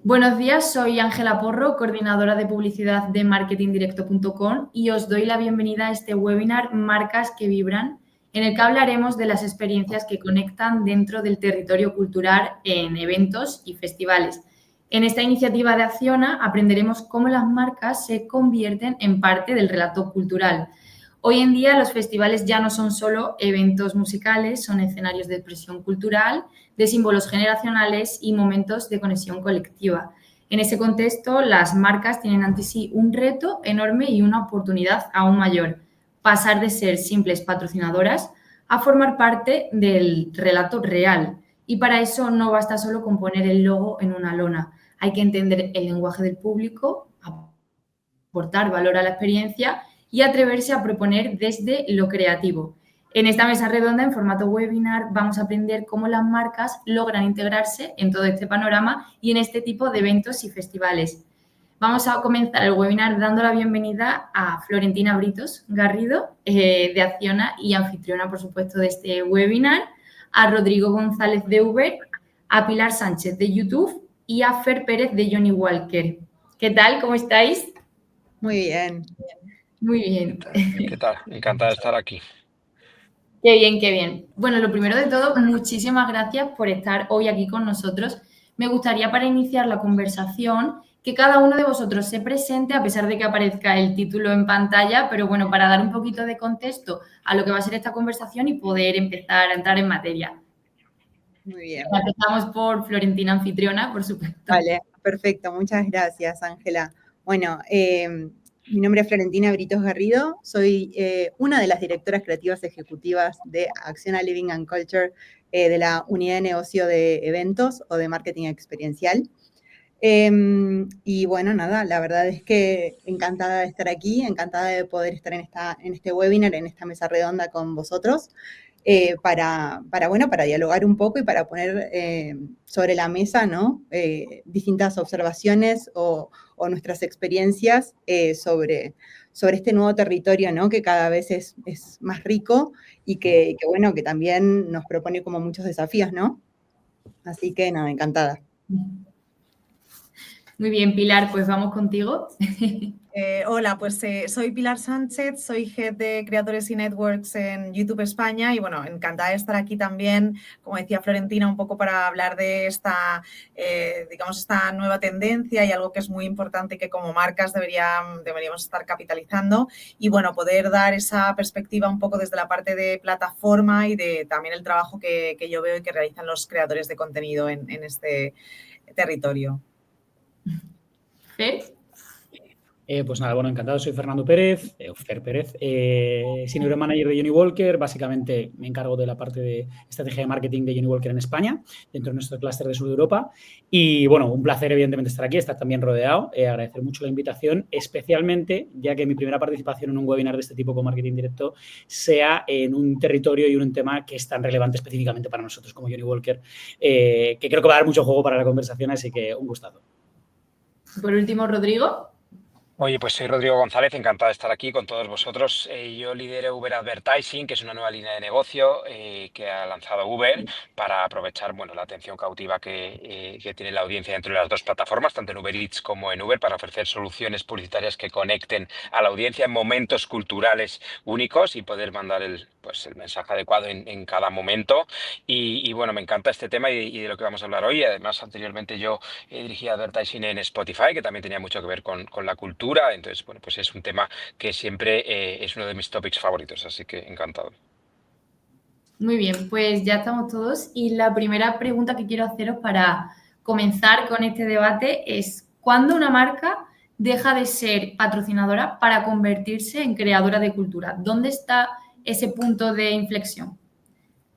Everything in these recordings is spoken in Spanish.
Buenos días, soy Ángela Porro, coordinadora de publicidad de marketingdirecto.com y os doy la bienvenida a este webinar Marcas que Vibran, en el que hablaremos de las experiencias que conectan dentro del territorio cultural en eventos y festivales. En esta iniciativa de Acciona aprenderemos cómo las marcas se convierten en parte del relato cultural. Hoy en día los festivales ya no son solo eventos musicales, son escenarios de expresión cultural, de símbolos generacionales y momentos de conexión colectiva. En ese contexto, las marcas tienen ante sí un reto enorme y una oportunidad aún mayor: pasar de ser simples patrocinadoras a formar parte del relato real. Y para eso no basta solo con poner el logo en una lona. Hay que entender el lenguaje del público, aportar valor a la experiencia y atreverse a proponer desde lo creativo. En esta mesa redonda, en formato webinar, vamos a aprender cómo las marcas logran integrarse en todo este panorama y en este tipo de eventos y festivales. Vamos a comenzar el webinar dando la bienvenida a Florentina Britos Garrido, de Acciona y anfitriona, por supuesto, de este webinar, a Rodrigo González de Uber, a Pilar Sánchez de YouTube y a Fer Pérez de Johnny Walker. ¿Qué tal? ¿Cómo estáis? Muy bien. Muy bien. ¿Qué tal? Encantada de estar aquí. Qué bien, qué bien. Bueno, lo primero de todo, muchísimas gracias por estar hoy aquí con nosotros. Me gustaría, para iniciar la conversación, que cada uno de vosotros se presente, a pesar de que aparezca el título en pantalla, pero bueno, para dar un poquito de contexto a lo que va a ser esta conversación y poder empezar a entrar en materia. Muy bien. Empezamos por Florentina, anfitriona, por supuesto. Vale, perfecto. Muchas gracias, Ángela. Bueno, mi nombre es Florentina Britos Garrido. Soy una de las directoras creativas ejecutivas de Acciona Living and Culture, de la unidad de negocio de eventos o de marketing experiencial. Y bueno, nada, la verdad es que encantada de estar aquí, encantada de poder estar en este webinar, en esta mesa redonda con vosotros, para dialogar un poco y para poner sobre la mesa, ¿no? Distintas observaciones o nuestras experiencias sobre este nuevo territorio, ¿no? Que cada vez es más rico y que también nos propone como muchos desafíos, ¿no? Así que nada, encantada. Muy bien, Pilar, pues vamos contigo. Hola, pues soy Pilar Sánchez, soy Head de Creadores y Networks en YouTube España y bueno, encantada de estar aquí también, como decía Florentina, un poco para hablar de esta, digamos, esta nueva tendencia y algo que es muy importante y que como marcas deberíamos estar capitalizando y bueno, poder dar esa perspectiva un poco desde la parte de plataforma y de también el trabajo que yo veo y que realizan los creadores de contenido en este territorio. ¿Fer? Pues nada, bueno, encantado, soy Fernando Pérez, Fer Pérez, Senior Manager de Johnny Walker. Básicamente me encargo de la parte de estrategia de marketing de Johnny Walker en España, dentro de nuestro clúster de sur de Europa. Y bueno, un placer evidentemente estar aquí, estar también rodeado, agradecer mucho la invitación, especialmente ya que mi primera participación en un webinar de este tipo con marketing directo sea en un territorio y un tema que es tan relevante específicamente para nosotros como Johnny Walker, que creo que va a dar mucho juego para la conversación, así que un gustazo. Por último, Rodrigo. Oye, pues soy Rodrigo González, encantado de estar aquí con todos vosotros. Yo lidero Uber Advertising, que es una nueva línea de negocio que ha lanzado Uber para aprovechar, bueno, la atención cautiva que tiene la audiencia dentro de las dos plataformas, tanto en Uber Eats como en Uber, para ofrecer soluciones publicitarias que conecten a la audiencia en momentos culturales únicos y poder mandar el mensaje adecuado en cada momento. Y bueno, me encanta este tema y de lo que vamos a hablar hoy. Además, anteriormente yo he dirigido Advertising en Spotify, que también tenía mucho que ver con la cultura. Entonces, bueno, pues es un tema que siempre es uno de mis topics favoritos, así que encantado. Muy bien, pues ya estamos todos y la primera pregunta que quiero haceros para comenzar con este debate es: ¿cuándo una marca deja de ser patrocinadora para convertirse en creadora de cultura? ¿Dónde está ese punto de inflexión?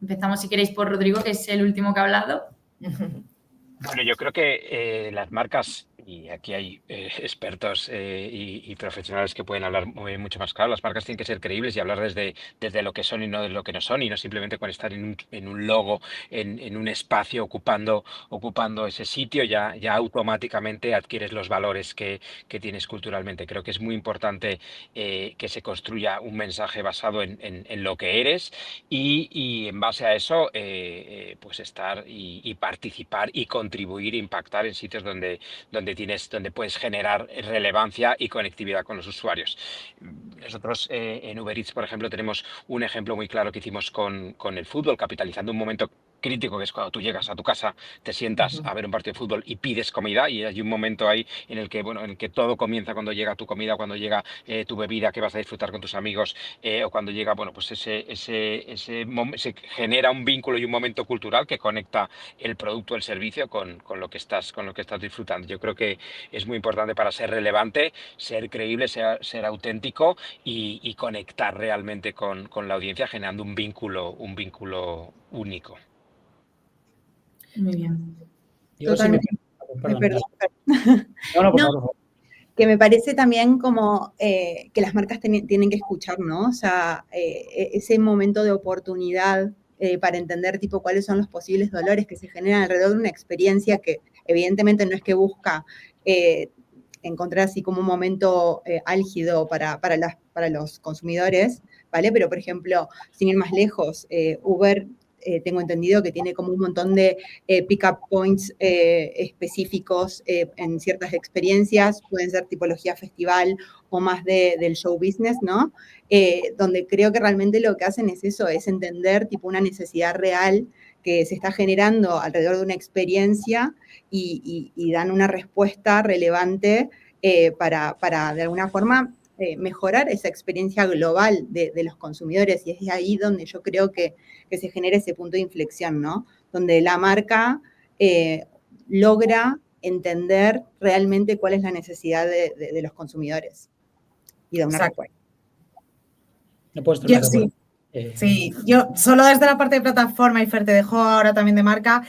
Empezamos, si queréis, por Rodrigo, que es el último que ha hablado. Bueno, yo creo que las marcas, y aquí hay expertos y profesionales que pueden hablar mucho más claro. Las marcas tienen que ser creíbles y hablar desde lo que son y no de lo que no son, y no simplemente con estar en un logo, en un espacio ocupando ese sitio, ya automáticamente adquieres los valores que tienes culturalmente. Creo que es muy importante que se construya un mensaje basado en lo que eres y en base a eso pues estar y participar y contribuir, impactar en sitios donde puedes generar relevancia y conectividad con los usuarios. Nosotros en Uber Eats, por ejemplo, tenemos un ejemplo muy claro que hicimos con el fútbol, capitalizando un momento crítico, que es cuando tú llegas a tu casa, te sientas a ver un partido de fútbol y pides comida, y hay un momento ahí en el que todo comienza cuando llega tu comida, cuando llega tu bebida que vas a disfrutar con tus amigos, o cuando llega, pues se genera un vínculo y un momento cultural que conecta el producto, el servicio con lo que estás disfrutando. Yo creo que es muy importante para ser relevante, ser creíble, ser auténtico y conectar realmente con la audiencia, generando un vínculo único. Muy bien. Yo sí me... Perdón. No, por No, favor. que me parece también como que las marcas tienen que escuchar, ¿no? O sea, ese momento de oportunidad para entender tipo cuáles son los posibles dolores que se generan alrededor de una experiencia que evidentemente no es que busca encontrar así como un momento álgido para los consumidores, ¿vale? Pero, por ejemplo, sin ir más lejos, Uber... tengo entendido que tiene como un montón de pick-up points específicos en ciertas experiencias, pueden ser tipología festival o más del show business, ¿no? Donde creo que realmente lo que hacen es eso, es entender tipo una necesidad real que se está generando alrededor de una experiencia y dan una respuesta relevante para de alguna forma mejorar esa experiencia global de los consumidores, y es ahí donde yo creo que se genera ese punto de inflexión, ¿no? Donde la marca logra entender realmente cuál es la necesidad de los consumidores y de una respuesta. ¿Me puedes tocar? Sí, yo solo desde la parte de plataforma, y Fer, te dejo ahora también de marca,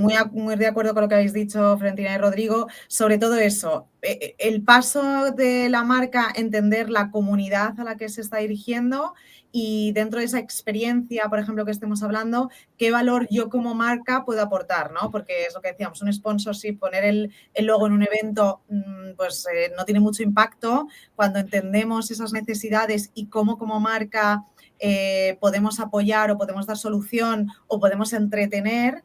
muy de acuerdo con lo que habéis dicho Florentina y Rodrigo, sobre todo eso, el paso de la marca, entender la comunidad a la que se está dirigiendo y dentro de esa experiencia, por ejemplo, que estemos hablando, qué valor yo como marca puedo aportar, ¿no? Porque es lo que decíamos, un sponsorship, poner el logo en un evento, pues no tiene mucho impacto. Cuando entendemos esas necesidades y cómo como marca podemos apoyar o podemos dar solución o podemos entretener,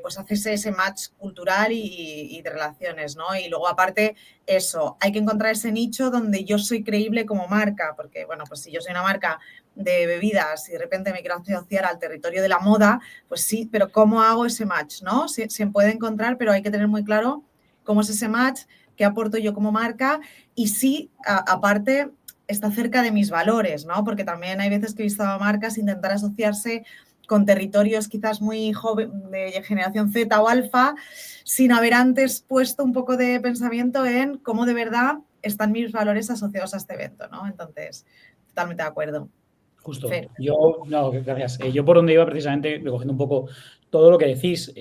pues hacerse ese match cultural y de relaciones, ¿no? Y luego, aparte, eso, hay que encontrar ese nicho donde yo soy creíble como marca, porque, bueno, pues si yo soy una marca de bebidas y de repente me quiero asociar al territorio de la moda, pues sí, pero ¿cómo hago ese match, no? Se puede encontrar, pero hay que tener muy claro cómo es ese match, qué aporto yo como marca y sí, aparte, está cerca de mis valores, ¿no? Porque también hay veces que he visto a marcas intentar asociarse con territorios quizás muy joven, de generación Z o alfa, sin haber antes puesto un poco de pensamiento en cómo de verdad están mis valores asociados a este evento, ¿no? Entonces, totalmente de acuerdo. Justo. Fer. Gracias. Yo por donde iba precisamente, recogiendo un poco todo lo que decís,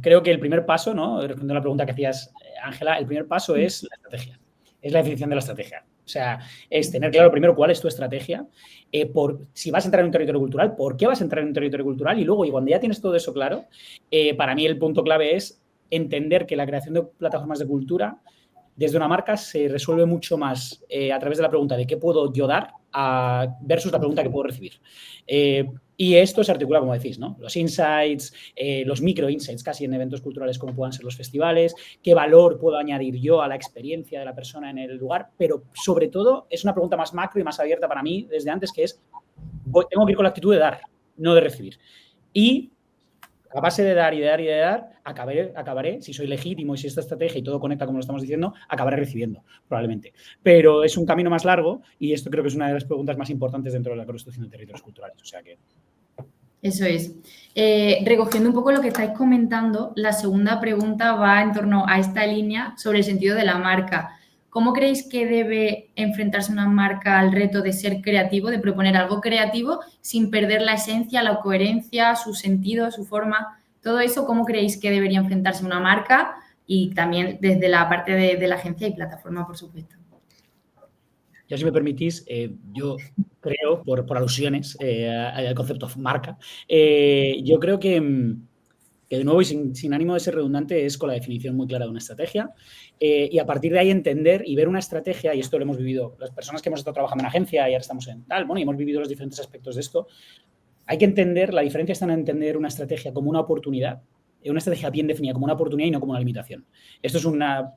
creo que el primer paso, ¿no? Respondiendo a la pregunta que hacías, Ángela, el primer paso es la estrategia. Es la definición de la estrategia. O sea, es tener claro primero cuál es tu estrategia, si vas a entrar en un territorio cultural, por qué vas a entrar en un territorio cultural, y luego, y cuando ya tienes todo eso claro, para mí el punto clave es entender que la creación de plataformas de cultura desde una marca se resuelve mucho más a través de la pregunta de qué puedo yo dar versus la pregunta que puedo recibir. Y esto se articula, como decís, ¿no? Los insights, los micro insights casi en eventos culturales como puedan ser los festivales, qué valor puedo añadir yo a la experiencia de la persona en el lugar, pero sobre todo es una pregunta más macro y más abierta para mí desde antes, que es, tengo que ir con la actitud de dar, no de recibir. Y a base de dar y de dar y de dar, acabaré, si soy legítimo y si esta estrategia y todo conecta como lo estamos diciendo, acabaré recibiendo, probablemente. Pero es un camino más largo y esto creo que es una de las preguntas más importantes dentro de la construcción de territorios culturales. O sea que... Eso es. Recogiendo un poco lo que estáis comentando, la segunda pregunta va en torno a esta línea sobre el sentido de la marca. ¿Cómo creéis que debe enfrentarse una marca al reto de ser creativo, de proponer algo creativo sin perder la esencia, la coherencia, su sentido, su forma? Todo eso, ¿cómo creéis que debería enfrentarse una marca y también desde la parte de la agencia y plataforma, por supuesto. Yo, si me permitís, yo creo, por alusiones al concepto marca, yo creo que de nuevo y sin ánimo de ser redundante, es con la definición muy clara de una estrategia y a partir de ahí entender y ver una estrategia, y esto lo hemos vivido las personas que hemos estado trabajando en agencia y ahora estamos en tal, bueno, y hemos vivido los diferentes aspectos de esto, hay que entender, la diferencia está en entender una estrategia como una oportunidad, una estrategia bien definida como una oportunidad y no como una limitación. Esto es una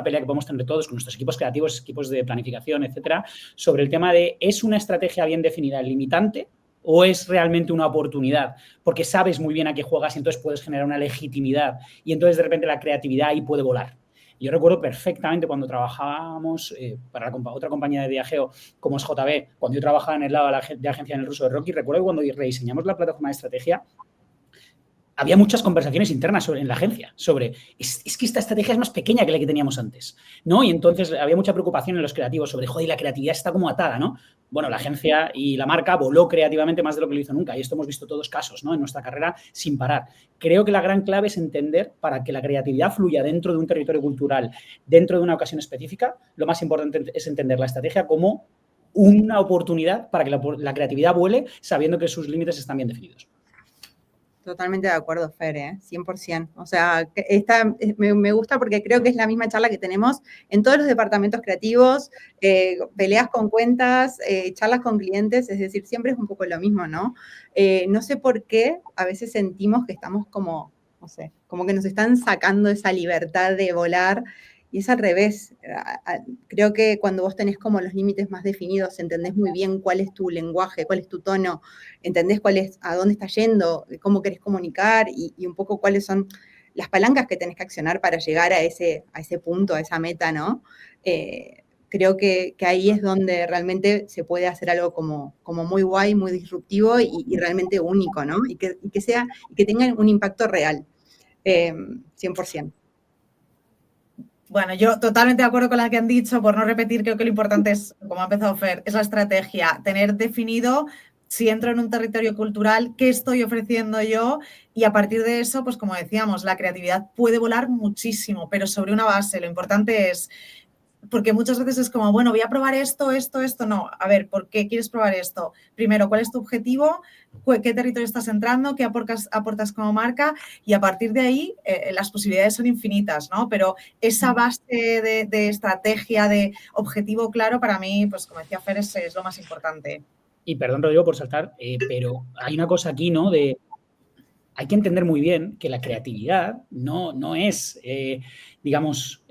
pelea que podemos tener todos con nuestros equipos creativos, equipos de planificación, etcétera, sobre el tema de ¿es una estrategia bien definida limitante o es realmente una oportunidad? Porque sabes muy bien a qué juegas y entonces puedes generar una legitimidad y entonces de repente la creatividad ahí puede volar. Yo recuerdo perfectamente cuando trabajábamos para otra compañía de viajeo como es JB, cuando yo trabajaba en el lado de agencia en el ruso de Rocky, recuerdo cuando rediseñamos la plataforma de estrategia, había muchas conversaciones internas en la agencia sobre es que esta estrategia es más pequeña que la que teníamos antes, ¿no? Y entonces había mucha preocupación en los creativos sobre, joder, la creatividad está como atada, ¿no? Bueno, la agencia y la marca voló creativamente más de lo que lo hizo nunca y esto hemos visto todos casos, ¿no? En nuestra carrera sin parar. Creo que la gran clave es entender, para que la creatividad fluya dentro de un territorio cultural, dentro de una ocasión específica, lo más importante es entender la estrategia como una oportunidad para que la creatividad vuele sabiendo que sus límites están bien definidos. Totalmente de acuerdo, Fer, 100%. O sea, me gusta porque creo que es la misma charla que tenemos en todos los departamentos creativos, peleas con cuentas, charlas con clientes, es decir, siempre es un poco lo mismo, ¿no? No sé por qué a veces sentimos que estamos como, no sé, como que nos están sacando esa libertad de volar. Y es al revés. Creo que cuando vos tenés como los límites más definidos, entendés muy bien cuál es tu lenguaje, cuál es tu tono, entendés a dónde estás yendo, cómo querés comunicar y un poco cuáles son las palancas que tenés que accionar para llegar a ese punto, a esa meta, ¿no? Creo que ahí es donde realmente se puede hacer algo como muy guay, muy disruptivo y realmente único, ¿no? Y que tenga un impacto real, 100%. Bueno, yo totalmente de acuerdo con la que han dicho, por no repetir, creo que lo importante es, como ha empezado Fer, es la estrategia, tener definido si entro en un territorio cultural, qué estoy ofreciendo yo y a partir de eso, pues como decíamos, la creatividad puede volar muchísimo, pero sobre una base. Lo importante es, porque muchas veces es como, bueno, voy a probar esto, no. A ver, ¿por qué quieres probar esto? Primero, ¿cuál es tu objetivo? ¿Qué territorio estás entrando? ¿Qué aportas como marca? Y a partir de ahí, las posibilidades son infinitas, ¿no? Pero esa base de estrategia, de objetivo claro, para mí, pues como decía Fer, es lo más importante. Y perdón, Rodrigo, por saltar, pero hay una cosa aquí, ¿no? Hay que entender muy bien que la creatividad no es, digamos,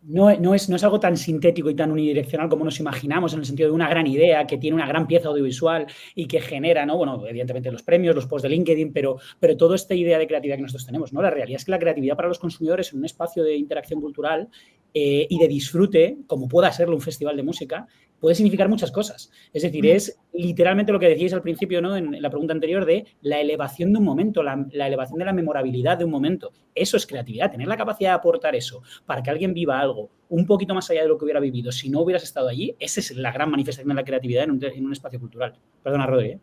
no es algo tan sintético y tan unidireccional como nos imaginamos, en el sentido de una gran idea que tiene una gran pieza audiovisual y que genera, ¿no? Bueno, evidentemente los premios, los posts de LinkedIn, pero toda esta idea de creatividad que nosotros tenemos, ¿no? La realidad es que la creatividad para los consumidores en un espacio de interacción cultural y de disfrute, como pueda serlo un festival de música, puede significar muchas cosas. Es decir, es literalmente lo que decíais al principio, ¿no? En la pregunta anterior, de la elevación de un momento, la elevación de la memorabilidad de un momento. Eso es creatividad, tener la capacidad de aportar eso para que alguien viva algo un poquito más allá de lo que hubiera vivido si no hubieras estado allí. Esa es la gran manifestación de la creatividad en un espacio cultural. Perdona, Rodri,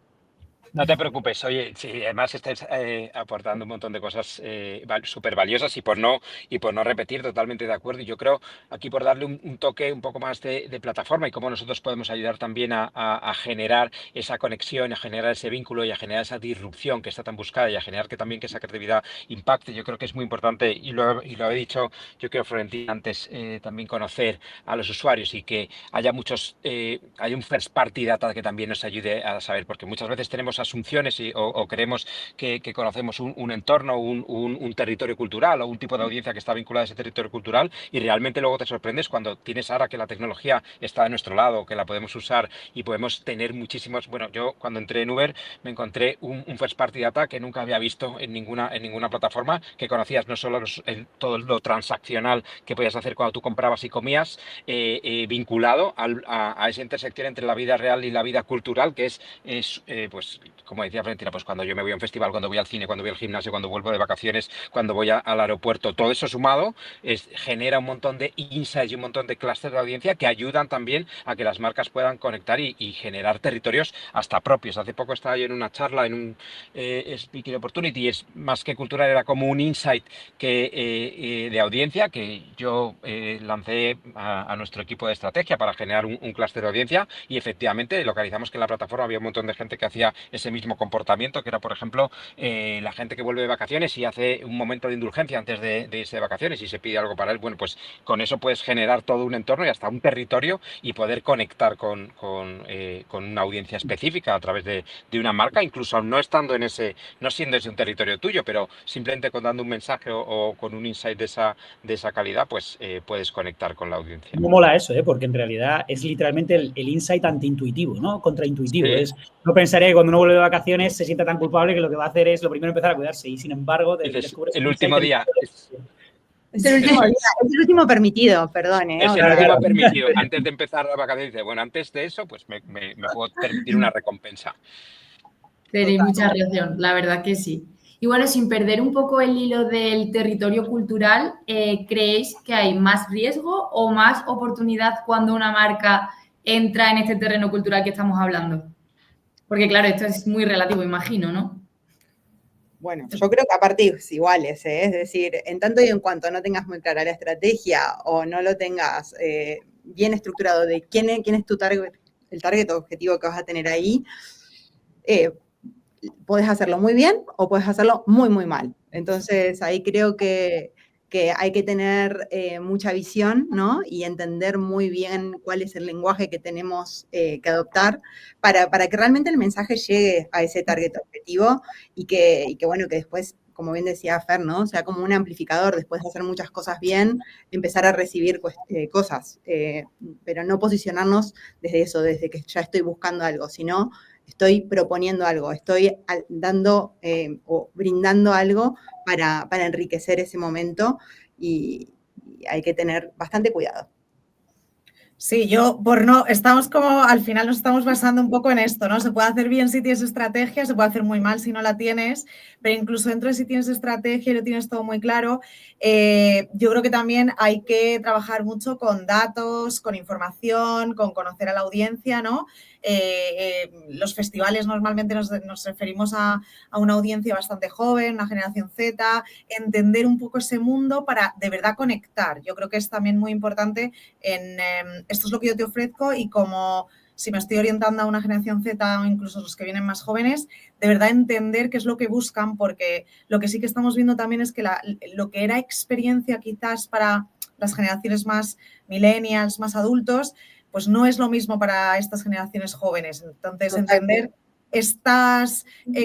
No te preocupes, oye, sí, además estáis aportando un montón de cosas súper valiosas y por no repetir, totalmente de acuerdo. Y yo creo, aquí por darle un toque un poco más de plataforma y cómo nosotros podemos ayudar también a generar esa conexión, a generar ese vínculo y a generar esa disrupción que está tan buscada y a generar que esa creatividad impacte. Yo creo que es muy importante y lo he dicho, yo creo, Florentina, antes también conocer a los usuarios y que haya hay un first party data que también nos ayude a saber, porque muchas veces tenemos asunciones o creemos que conocemos un entorno, un territorio cultural o un tipo de audiencia que está vinculada a ese territorio cultural y realmente luego te sorprendes cuando tienes ahora que la tecnología está de nuestro lado, que la podemos usar y podemos tener muchísimos. Bueno, yo cuando entré en Uber me encontré un first party data que nunca había visto en ninguna plataforma, que conocías no solo todo lo transaccional que podías hacer cuando tú comprabas y comías, vinculado a esa intersección entre la vida real y la vida cultural, que es pues como decía Florentina, pues cuando yo me voy a un festival, cuando voy al cine, cuando voy al gimnasio, cuando vuelvo de vacaciones, cuando voy al aeropuerto, todo eso sumado genera un montón de insights y un montón de clústeres de audiencia que ayudan también a que las marcas puedan conectar y generar territorios hasta propios. Hace poco estaba yo en una charla, en un Speaking Opportunity, es más que cultural, era como un insight de audiencia que yo lancé a nuestro equipo de estrategia para generar un clúster de audiencia, y efectivamente localizamos que en la plataforma había un montón de gente que hacía ese mismo comportamiento, que era, por ejemplo, la gente que vuelve de vacaciones y hace un momento de indulgencia antes de irse de vacaciones y se pide algo para él. Bueno, pues con eso puedes generar todo un entorno y hasta un territorio y poder conectar con una audiencia específica a través de una marca, incluso no estando no siendo ese un territorio tuyo, pero simplemente dando un mensaje o con un insight de esa calidad, pues puedes conectar con la audiencia. No mola eso, porque en realidad es literalmente el insight antiintuitivo, ¿no? Contraintuitivo. Sí. No pensaría que cuando uno vuelve de vacaciones se sienta tan culpable que lo que va a hacer es lo primero empezar a cuidarse, y sin embargo descubres el último día. Es el último día, es el último permitido, perdón. Es el último permitido. Antes de empezar la vacaciones, dice, bueno, antes de eso, pues me puedo permitir una recompensa. Tenéis mucha razón, la verdad que sí. Y bueno, sin perder un poco el hilo del territorio cultural, ¿creéis que hay más riesgo o más oportunidad cuando una marca entra en este terreno cultural que estamos hablando? Porque claro, esto es muy relativo, imagino, ¿no? Bueno, yo creo que aparte es iguales, es decir, en tanto y en cuanto no tengas muy clara la estrategia o no lo tengas bien estructurado de quién es tu target, el target objetivo que vas a tener ahí, puedes hacerlo muy bien o puedes hacerlo muy, muy mal. Entonces, ahí creo que hay que tener mucha visión, ¿no? Y entender muy bien cuál es el lenguaje que tenemos que adoptar para que realmente el mensaje llegue a ese target objetivo y que bueno, que después, como bien decía Fer, ¿no? O sea, como un amplificador, después de hacer muchas cosas bien, empezar a recibir cosas, pero no posicionarnos desde eso, desde que ya estoy buscando algo, sino estoy proponiendo algo, estoy dando o brindando algo para enriquecer ese momento y hay que tener bastante cuidado. Sí, estamos como, al final nos estamos basando un poco en esto, ¿no? Se puede hacer bien si tienes estrategia, se puede hacer muy mal si no la tienes, pero incluso dentro de si tienes estrategia y lo tienes todo muy claro, yo creo que también hay que trabajar mucho con datos, con información, con conocer a la audiencia, ¿no? Los festivales normalmente nos referimos a una audiencia bastante joven, una generación Z, entender un poco ese mundo para de verdad conectar. Yo creo que es también muy importante esto es lo que yo te ofrezco y como si me estoy orientando a una generación Z o incluso los que vienen más jóvenes, de verdad entender qué es lo que buscan, porque lo que sí que estamos viendo también es que lo que era experiencia quizás para las generaciones más millennials, más adultos, pues no es lo mismo para estas generaciones jóvenes. Entonces, entender estos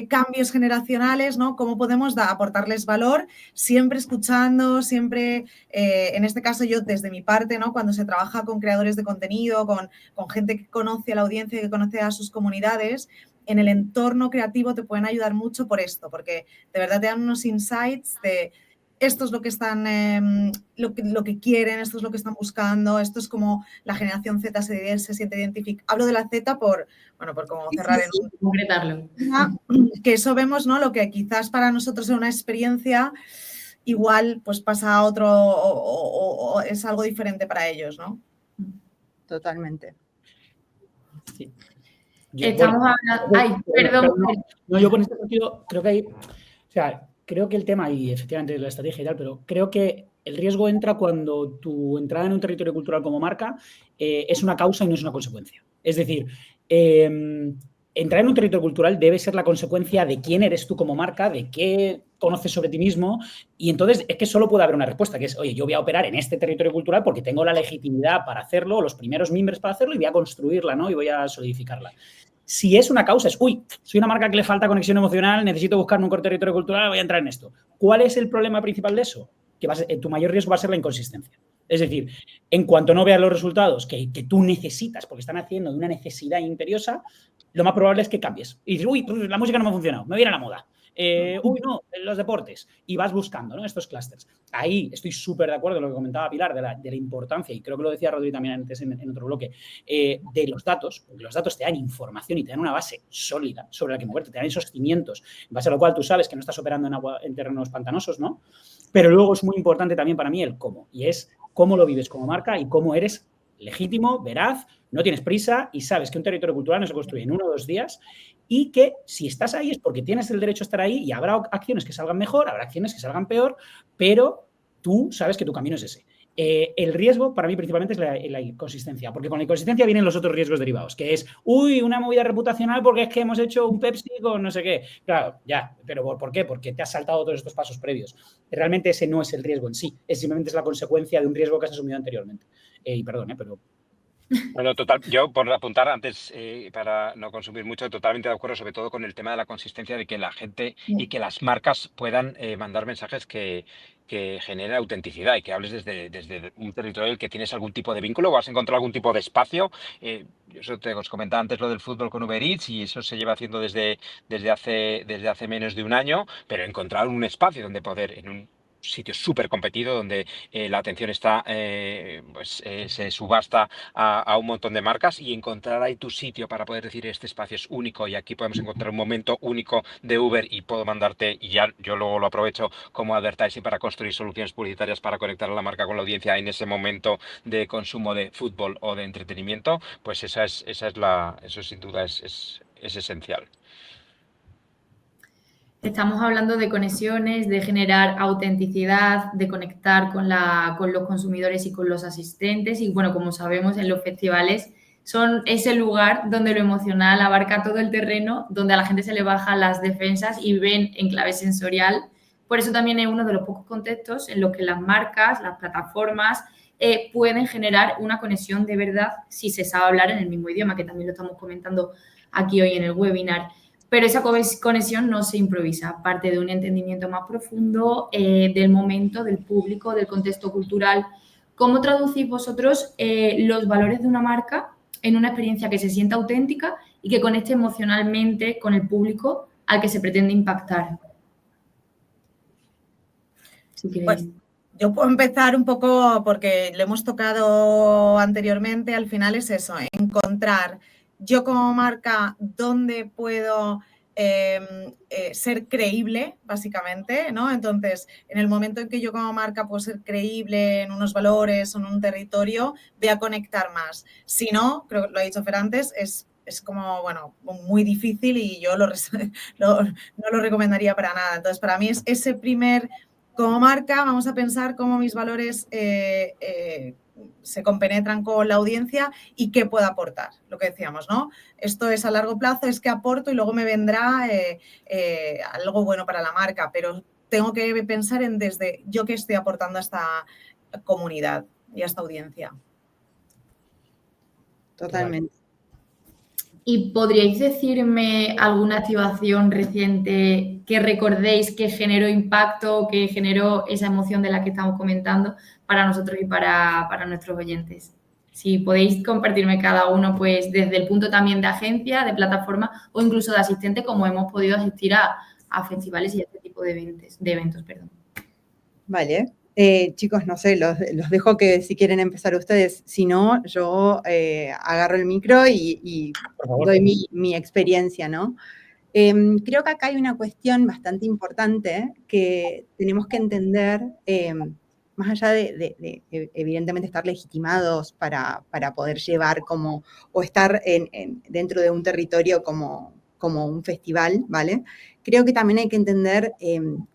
cambios generacionales, ¿no? Cómo podemos aportarles valor, siempre escuchando, siempre, en este caso yo desde mi parte, ¿no? Cuando se trabaja con creadores de contenido, con gente que conoce a la audiencia, que conoce a sus comunidades, en el entorno creativo te pueden ayudar mucho por esto, porque de verdad te dan unos insights de esto es lo que están, lo que quieren, esto es lo que están buscando, esto es como la generación Z se siente identificada. Hablo de la Z por como cerrar en concretarlo. Que eso vemos, ¿no? Lo que quizás para nosotros es una experiencia, igual pues pasa a otro o es algo diferente para ellos, ¿no? Totalmente. Sí. Estamos hablando... Ay, perdón. No, yo con este sentido creo que hay... O sea, creo que el tema, y efectivamente la estrategia y tal, pero creo que el riesgo entra cuando tu entrada en un territorio cultural como marca es una causa y no es una consecuencia. Es decir, entrar en un territorio cultural debe ser la consecuencia de quién eres tú como marca, de qué conoces sobre ti mismo, y entonces es que solo puede haber una respuesta, que es, oye, yo voy a operar en este territorio cultural porque tengo la legitimidad para hacerlo, los primeros mimbres para hacerlo, y voy a construirla, ¿no? Y voy a solidificarla. Si es una causa, es, soy una marca que le falta conexión emocional, necesito buscarme un territorio cultural, voy a entrar en esto. ¿Cuál es el problema principal de eso? Que tu mayor riesgo va a ser la inconsistencia. Es decir, en cuanto no veas los resultados que tú necesitas, porque están haciendo de una necesidad imperiosa, lo más probable es que cambies. Y dices, uy, pues la música no me ha funcionado, me viene a la moda. Uy, no, los deportes. Y vas buscando, ¿no?, estos clústeres. Ahí estoy súper de acuerdo con lo que comentaba Pilar de la importancia, y creo que lo decía Rodri también antes en otro bloque, de los datos, porque los datos te dan información y te dan una base sólida sobre la que moverte, te dan esos cimientos, en base a lo cual tú sabes que no estás operando en terrenos pantanosos, ¿no? Pero luego es muy importante también para mí el cómo, y es cómo lo vives como marca y cómo eres legítimo, veraz, no tienes prisa y sabes que un territorio cultural no se construye en 1 o 2 días y que si estás ahí es porque tienes el derecho a estar ahí y habrá acciones que salgan mejor, habrá acciones que salgan peor, pero tú sabes que tu camino es ese. El riesgo para mí principalmente es la inconsistencia, porque con la inconsistencia vienen los otros riesgos derivados, que es, uy, una movida reputacional porque es que hemos hecho un Pepsi con no sé qué. Claro, ya, pero ¿por qué? Porque te has saltado todos estos pasos previos. Realmente ese no es el riesgo en sí, simplemente es la consecuencia de un riesgo que has asumido anteriormente. Y perdón, pero... Bueno, total, yo por apuntar antes, para no consumir mucho, totalmente de acuerdo, sobre todo con el tema de la consistencia de que la gente y que las marcas puedan mandar mensajes que generen autenticidad y que hables desde un territorio en el que tienes algún tipo de vínculo o has encontrado algún tipo de espacio. Os comentaba antes lo del fútbol con Uber Eats y eso se lleva haciendo desde hace menos de un año, pero encontrar un espacio donde poder, en un sitio súper competido donde la atención está, se subasta a un montón de marcas y encontrar ahí tu sitio para poder decir este espacio es único y aquí podemos encontrar un momento único de Uber y puedo mandarte, y ya yo luego lo aprovecho como advertising para construir soluciones publicitarias para conectar a la marca con la audiencia en ese momento de consumo de fútbol o de entretenimiento, pues eso sin duda es esencial. Estamos hablando de conexiones, de generar autenticidad, de conectar con los consumidores y con los asistentes. Y bueno, como sabemos, en los festivales son ese lugar donde lo emocional abarca todo el terreno, donde a la gente se le bajan las defensas y ven en clave sensorial. Por eso también es uno de los pocos contextos en los que las marcas, las plataformas, pueden generar una conexión de verdad si se sabe hablar en el mismo idioma, que también lo estamos comentando aquí hoy en el webinar. Pero esa conexión no se improvisa, parte de un entendimiento más profundo del momento, del público, del contexto cultural. ¿Cómo traducís vosotros los valores de una marca en una experiencia que se sienta auténtica y que conecte emocionalmente con el público al que se pretende impactar? Si queréis. Pues yo puedo empezar un poco porque lo hemos tocado anteriormente. Al final es eso, encontrar yo como marca dónde puedo ser creíble, básicamente, ¿no? Entonces, en el momento en que yo como marca puedo ser creíble en unos valores o en un territorio, voy a conectar más. Si no, creo que lo ha dicho Fer antes, es como, bueno, muy difícil y yo no lo recomendaría para nada. Entonces, para mí es ese primer, como marca, vamos a pensar cómo mis valores se compenetran con la audiencia y qué puedo aportar, lo que decíamos, ¿no? Esto es a largo plazo, es que aporto y luego me vendrá algo bueno para la marca, pero tengo que pensar en desde yo qué estoy aportando a esta comunidad y a esta audiencia. Totalmente. ¿Y podríais decirme alguna activación reciente que recordéis que generó impacto, que generó esa emoción de la que estamos comentando para nosotros y para nuestros oyentes? Si podéis compartirme cada uno, pues desde el punto también de agencia, de plataforma o incluso de asistente, como hemos podido asistir a festivales y a este tipo de eventos. Vale. Chicos, no sé, los dejo que si quieren empezar ustedes. Si no, yo agarro el micro y doy mi experiencia, ¿no? Creo que acá hay una cuestión bastante importante que tenemos que entender, más allá de evidentemente estar legitimados para poder llevar como, o estar dentro de un territorio como un festival, ¿vale? Creo que también hay que entender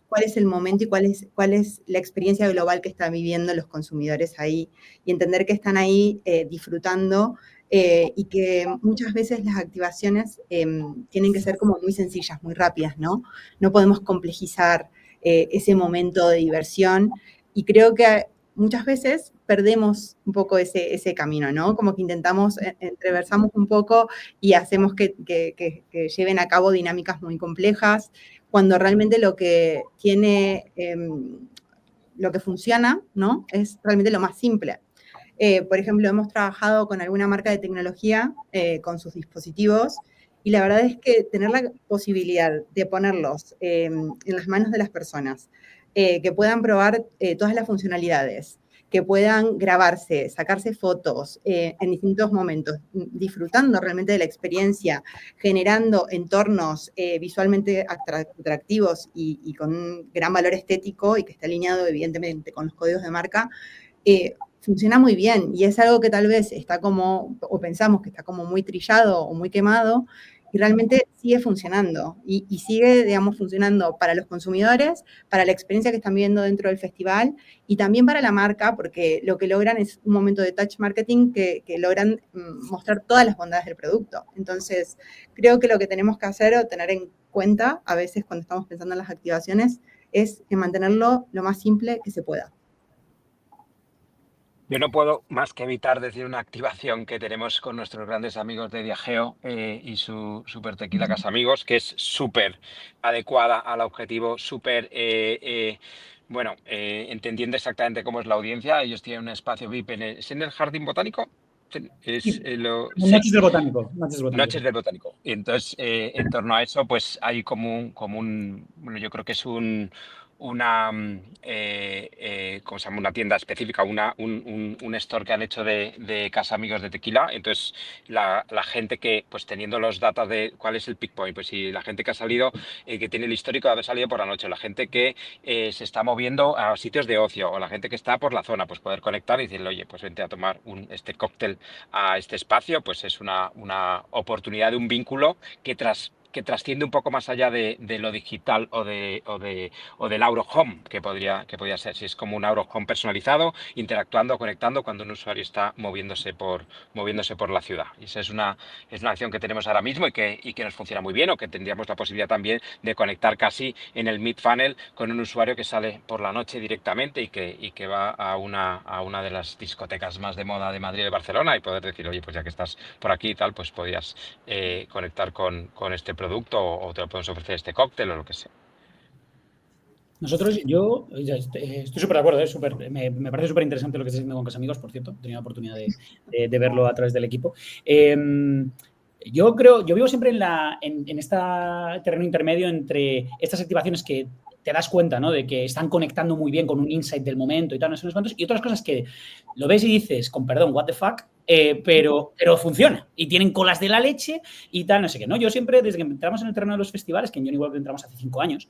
cuál es el momento y cuál es la experiencia global que están viviendo los consumidores ahí y entender que están ahí disfrutando y que muchas veces las activaciones tienen que ser como muy sencillas, muy rápidas, ¿no? No podemos complejizar ese momento de diversión y creo que muchas veces perdemos un poco ese camino, ¿no? Como que intentamos, entreversamos un poco y hacemos que lleven a cabo dinámicas muy complejas, cuando realmente lo que tiene, lo que funciona, ¿no? Es realmente lo más simple. Por ejemplo, hemos trabajado con alguna marca de tecnología con sus dispositivos Y la verdad es que tener la posibilidad de ponerlos en las manos de las personas, que puedan probar todas las funcionalidades, que puedan grabarse, sacarse fotos en distintos momentos, disfrutando realmente de la experiencia, generando entornos visualmente atractivos y con un gran valor estético y que está alineado evidentemente con los códigos de marca, funciona muy bien y es algo que tal vez está como, o pensamos que está como muy trillado o muy quemado, y realmente sigue funcionando y sigue, digamos, funcionando para los consumidores, para la experiencia que están viendo dentro del festival y también para la marca, porque lo que logran es un momento de touch marketing que logran mostrar todas las bondades del producto. Entonces, creo que lo que tenemos que hacer o tener en cuenta a veces cuando estamos pensando en las activaciones es mantenerlo lo más simple que se pueda. Yo no puedo más que evitar decir una activación que tenemos con nuestros grandes amigos de Diageo y su Super Tequila Casamigos, que es súper adecuada al objetivo, súper, entendiendo exactamente cómo es la audiencia. Ellos tienen un espacio VIP ¿es en el Jardín Botánico? Noches del Botánico. Noches del Botánico. Y entonces, en torno a eso, pues hay bueno, yo creo que es una ¿cómo se llama? Una tienda específica, un store que han hecho de Casa Amigos de Tequila. Entonces, la gente que, pues teniendo los datos de cuál es el pick point, pues si la gente que ha salido, que tiene el histórico de haber salido por la noche, la gente que se está moviendo a sitios de ocio, o la gente que está por la zona, pues poder conectar y decirle, oye, pues vente a tomar este cóctel a este espacio, pues es una oportunidad de un vínculo que trasciende un poco más allá de lo digital o del Eurohome, que podría ser. Si es como un Eurohome personalizado, interactuando, conectando cuando un usuario está moviéndose por la ciudad. Y esa es una acción que tenemos ahora mismo y que nos funciona muy bien, o que tendríamos la posibilidad también de conectar casi en el mid-funnel con un usuario que sale por la noche directamente y que va a una de las discotecas más de moda de Madrid y de Barcelona, y poder decir, oye, pues ya que estás por aquí y tal, pues podías conectar con este producto, o te lo podemos ofrecer este cóctel o lo que sea. Yo estoy súper de acuerdo, me parece súper interesante lo que estás haciendo con Casamigos, por cierto, he tenido la oportunidad de verlo a través del equipo. Yo vivo siempre en este terreno intermedio entre estas activaciones que te das cuenta, ¿no?, de que están conectando muy bien con un insight del momento y tal, no sé cuántos, y otras cosas que lo ves y dices, con perdón, what the fuck, pero funciona y tienen colas de la leche y tal, no sé qué, ¿no? Yo siempre, desde que entramos en el terreno de los festivales, que en Johnny Walker entramos hace 5 años,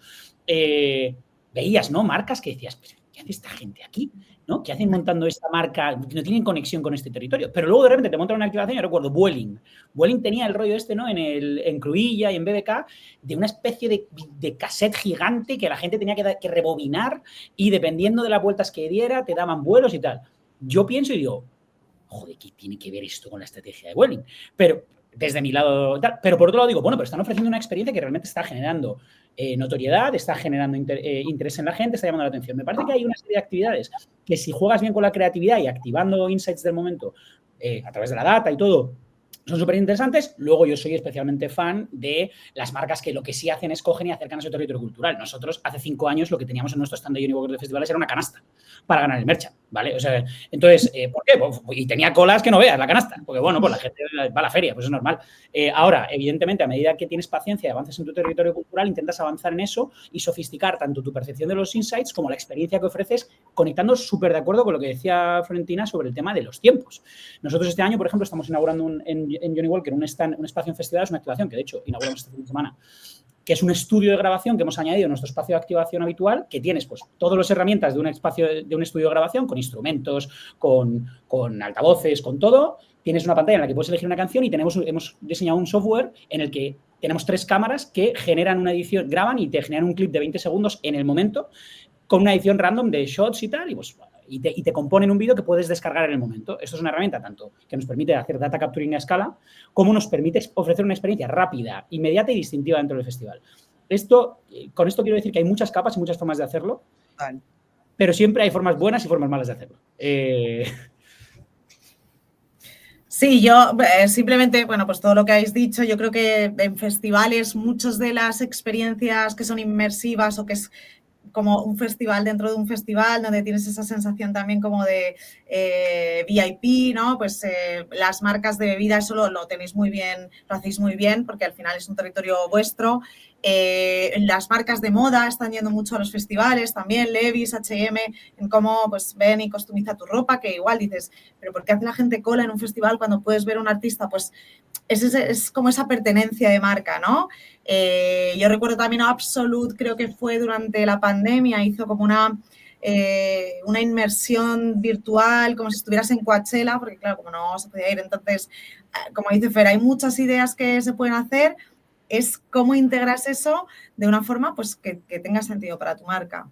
veías, ¿no?, marcas que decías, ¿qué hace esta gente aquí? ¿No? ¿Qué hacen montando esta marca? No tienen conexión con este territorio. Pero luego de repente te montan una activación. Yo recuerdo Vueling. Vueling tenía el rollo ¿no?, en Cruïlla y en BBK, de una especie de cassette gigante que la gente tenía que rebobinar, y dependiendo de las vueltas que diera, te daban vuelos y tal. Yo pienso y digo, joder, ¿qué tiene que ver esto con la estrategia de Vueling? Pero desde mi lado, tal. Pero por otro lado digo, bueno, pero están ofreciendo una experiencia que realmente está generando notoriedad, está generando interés en la gente, está llamando la atención. Me parece que hay una serie de actividades que, si juegas bien con la creatividad y activando insights del momento a través de la data y todo, son súper interesantes. Luego, yo soy especialmente fan de las marcas que lo que sí hacen es cogen y acercan a su territorio cultural. Nosotros, hace 5 años, lo que teníamos en nuestro stand de Johnny Walker de festivales era una canasta para ganar el merchant, ¿vale? O sea, entonces, ¿por qué? Pues, y tenía colas que no veas la canasta, porque, bueno, pues la gente va a la feria, pues es normal. Ahora, evidentemente, a medida que tienes paciencia y avances en tu territorio cultural, intentas avanzar en eso y sofisticar tanto tu percepción de los insights como la experiencia que ofreces, conectando súper de acuerdo con lo que decía Florentina sobre el tema de los tiempos. Nosotros este año, por ejemplo, estamos inaugurando en Johnny Walker un espacio en festivales, una activación que, de hecho, inauguramos este fin de semana, que es un estudio de grabación que hemos añadido a nuestro espacio de activación habitual, que tienes pues todas las herramientas de un estudio de grabación, con instrumentos, con altavoces, con todo. Tienes una pantalla en la que puedes elegir una canción y hemos diseñado un software en el que tenemos 3 cámaras que generan una edición, graban y te generan un clip de 20 segundos en el momento, con una edición random de shots y tal, y te componen un vídeo que puedes descargar en el momento. Esto es una herramienta tanto que nos permite hacer data capturing a escala, como nos permite ofrecer una experiencia rápida, inmediata y distintiva dentro del festival. Con esto quiero decir que hay muchas capas y muchas formas de hacerlo, Vale. pero siempre hay formas buenas y formas malas de hacerlo. Sí, yo simplemente, bueno, pues todo lo que habéis dicho, yo creo que en festivales muchas de las experiencias que son inmersivas o que como un festival dentro de un festival, donde tienes esa sensación también como de VIP, ¿no? Pues las marcas de bebida, eso lo tenéis muy bien, lo hacéis muy bien, porque al final es un territorio vuestro. Las marcas de moda están yendo mucho a los festivales también, Levi's, H&M, en cómo pues ven y customiza tu ropa, que igual dices, pero ¿por qué hace la gente cola en un festival cuando puedes ver a un artista? Pues es como esa pertenencia de marca, ¿no? Yo recuerdo también a Absolute, creo que fue durante la pandemia, hizo como una inmersión virtual, como si estuvieras en Coachella, porque claro, como no se podía ir, entonces, como dice Fer, hay muchas ideas que se pueden hacer, es cómo integras eso de una forma pues que tenga sentido para tu marca.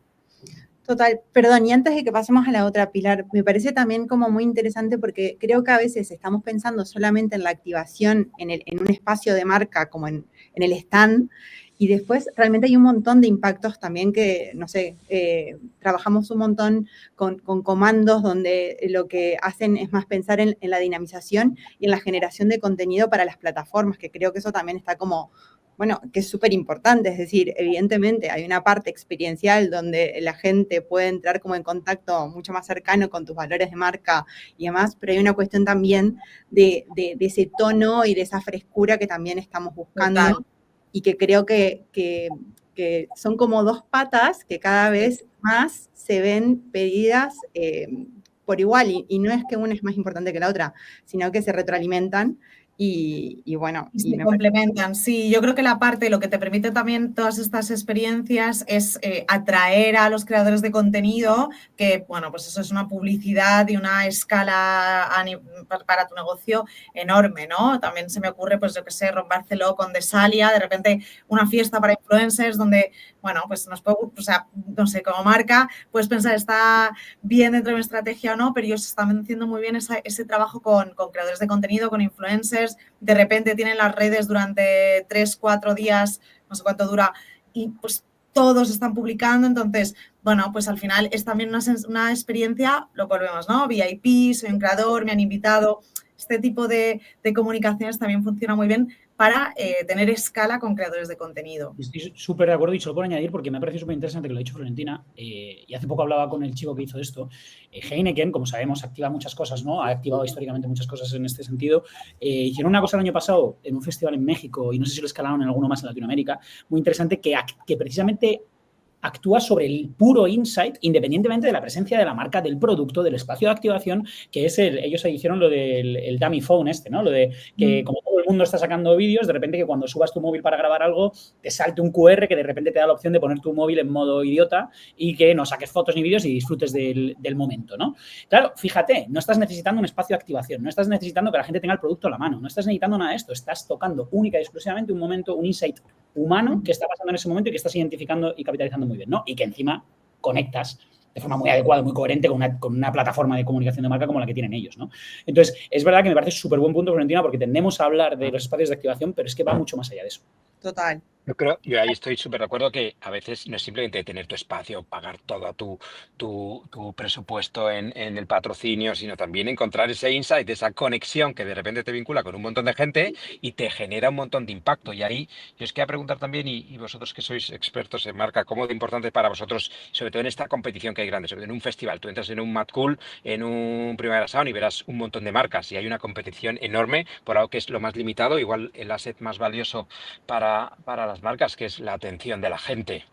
Total, perdón, y antes de que pasemos a la otra, Pilar, me parece también como muy interesante porque creo que a veces estamos pensando solamente en la activación en un espacio de marca, como en el stand, y después realmente hay un montón de impactos también que, no sé, trabajamos un montón con comandos donde lo que hacen es más pensar en la dinamización y en la generación de contenido para las plataformas, que creo que eso también está como... Bueno, que es súper importante, es decir, evidentemente hay una parte experiencial donde la gente puede entrar como en contacto mucho más cercano con tus valores de marca y demás, pero hay una cuestión también de ese tono y de esa frescura que también estamos buscando. Total. Y que creo que son como dos patas que cada vez más se ven pedidas por igual, y no es que una es más importante que la otra, sino que se retroalimentan. Y bueno, y se complementan. Sí, yo creo que la parte, lo que te permite también todas estas experiencias es atraer a los creadores de contenido, que bueno, pues eso es una publicidad y una escala para tu negocio enorme, ¿no? También se me ocurre, pues yo qué sé, Ron Barceló con Desalia, de repente una fiesta para influencers donde, bueno, pues nos puede, o sea, no sé, como marca, puedes pensar, está bien dentro de mi estrategia o no, pero ellos están haciendo muy bien ese trabajo con creadores de contenido, con influencers. De repente tienen las redes durante 3-4 días, no sé cuánto dura, y pues todos están publicando, entonces, bueno, pues al final es también una experiencia, lo volvemos, ¿no? VIP, soy un creador, me han invitado, este tipo de comunicaciones también funciona muy bien para tener escala con creadores de contenido. Estoy súper de acuerdo y solo por añadir, porque me ha parecido súper interesante que lo ha dicho Florentina, y hace poco hablaba con el chico que hizo esto. Heineken, como sabemos, activa muchas cosas, ¿no? Ha activado históricamente muchas cosas en este sentido. Hicieron una cosa el año pasado en un festival en México, y no sé si lo escalaron en alguno más en Latinoamérica, muy interesante, que precisamente actúa sobre el puro insight, independientemente de la presencia de la marca, del producto, del espacio de activación, que es ellos hicieron lo del dummy phone ¿no? Lo de que como todo el mundo está sacando vídeos, de repente que cuando subas tu móvil para grabar algo, te salte un QR que de repente te da la opción de poner tu móvil en modo idiota y que no saques fotos ni vídeos y disfrutes del momento, ¿no? Claro, fíjate, no estás necesitando un espacio de activación, no estás necesitando que la gente tenga el producto a la mano, no estás necesitando nada de esto, estás tocando única y exclusivamente un momento, un insight humano que está pasando en ese momento y que estás identificando y capitalizando muy bien, ¿no? Y que encima conectas de forma muy adecuada, muy coherente con una plataforma de comunicación de marca como la que tienen ellos, ¿no? Entonces, es verdad que me parece súper buen punto, Florentina, porque tendemos a hablar de los espacios de activación, pero es que va mucho más allá de eso. Total. Yo ahí estoy súper de acuerdo que a veces no es simplemente tener tu espacio, pagar todo tu presupuesto en el patrocinio, sino también encontrar ese insight, esa conexión que de repente te vincula con un montón de gente y te genera un montón de impacto. Y ahí yo os quería preguntar también, y vosotros que sois expertos en marca, ¿cómo de importante para vosotros, sobre todo en esta competición que hay grande, sobre todo en un festival? Tú entras en un Mad Cool, en un Primavera Sound y verás un montón de marcas y hay una competición enorme por algo que es lo más limitado, igual el asset más valioso para las marcas, que es la atención de la gente.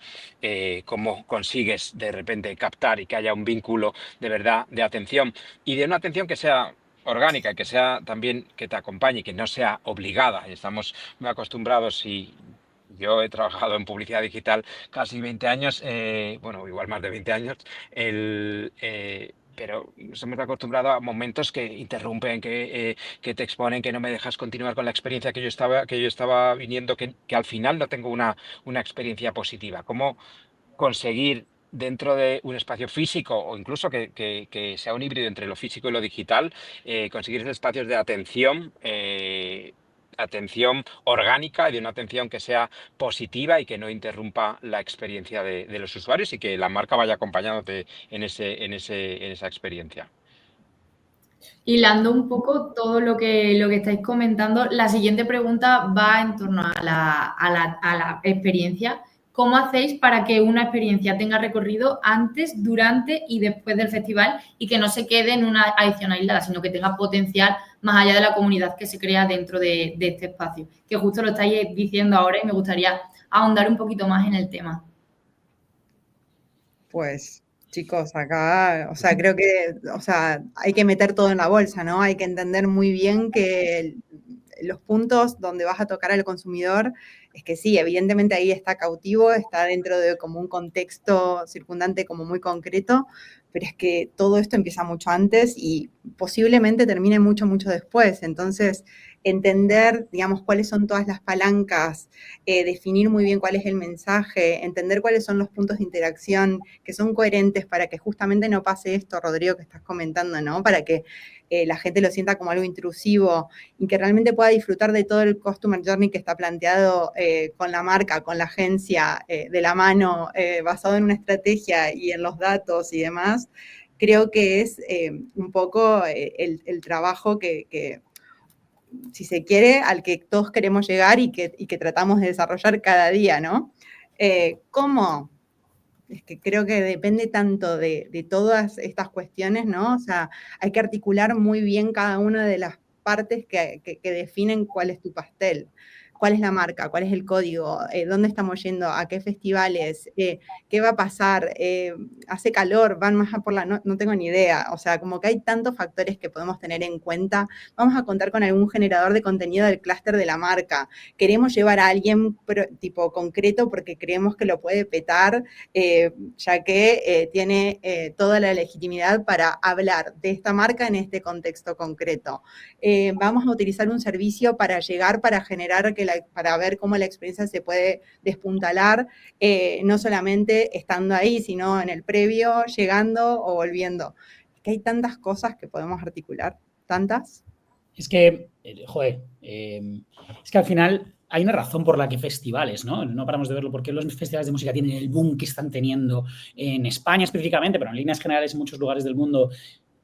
Cómo consigues de repente captar y que haya un vínculo de verdad de atención y de una atención que sea orgánica, que sea también que te acompañe, que no sea obligada. Estamos muy acostumbrados y yo he trabajado en publicidad digital casi 20 años, bueno, igual más de 20 años, pero nos hemos acostumbrado a momentos que interrumpen, que te exponen, que no me dejas continuar con la experiencia que yo estaba viniendo, que al final no tengo una experiencia positiva. ¿Cómo conseguir dentro de un espacio físico o incluso que sea un híbrido entre lo físico y lo digital, conseguir esos espacios de atención orgánica y de una atención que sea positiva y que no interrumpa la experiencia de los usuarios y que la marca vaya acompañándote en esa experiencia? Hilando un poco todo lo que estáis comentando, la siguiente pregunta va en torno a la experiencia, ¿cómo hacéis para que una experiencia tenga recorrido antes, durante y después del festival y que no se quede en una edición aislada, sino que tenga potencial más allá de la comunidad que se crea dentro de este espacio? Que justo lo estáis diciendo ahora y me gustaría ahondar un poquito más en el tema. Pues, chicos, acá, o sea, creo que, o sea, hay que meter todo en la bolsa, ¿no? Hay que entender muy bien que los puntos donde vas a tocar al consumidor es que sí, evidentemente ahí está cautivo, está dentro de como un contexto circundante como muy concreto, pero es que todo esto empieza mucho antes y posiblemente termine mucho, mucho después. Entonces, entender, digamos, cuáles son todas las palancas, definir muy bien cuál es el mensaje, entender cuáles son los puntos de interacción que son coherentes para que justamente no pase esto, Rodrigo, que estás comentando, ¿no? Para que la gente lo sienta como algo intrusivo y que realmente pueda disfrutar de todo el Customer Journey que está planteado con la marca, con la agencia, de la mano, basado en una estrategia y en los datos y demás. Creo que es un poco el trabajo que, si se quiere, al que todos queremos llegar y que tratamos de desarrollar cada día, ¿no? ¿Cómo? Es que creo que depende tanto de todas estas cuestiones, ¿no? O sea, hay que articular muy bien cada una de las partes que definen cuál es tu pastel, cuál es la marca, cuál es el código, dónde estamos yendo, a qué festivales, qué va a pasar, hace calor, van más a por la... No tengo ni idea, o sea, como que hay tantos factores que podemos tener en cuenta. Vamos a contar con algún generador de contenido del clúster de la marca. Queremos llevar a alguien tipo concreto porque creemos que lo puede petar, ya que tiene toda la legitimidad para hablar de esta marca en este contexto concreto. Vamos a utilizar un servicio para llegar, para generar, para ver cómo la experiencia se puede despuntalar, no solamente estando ahí, sino en el previo, llegando o volviendo. Es que hay tantas cosas que podemos articular, tantas. Es que, es que al final hay una razón por la que festivales, ¿no? No paramos de verlo, porque los festivales de música tienen el boom que están teniendo en España específicamente, pero en líneas generales en muchos lugares del mundo.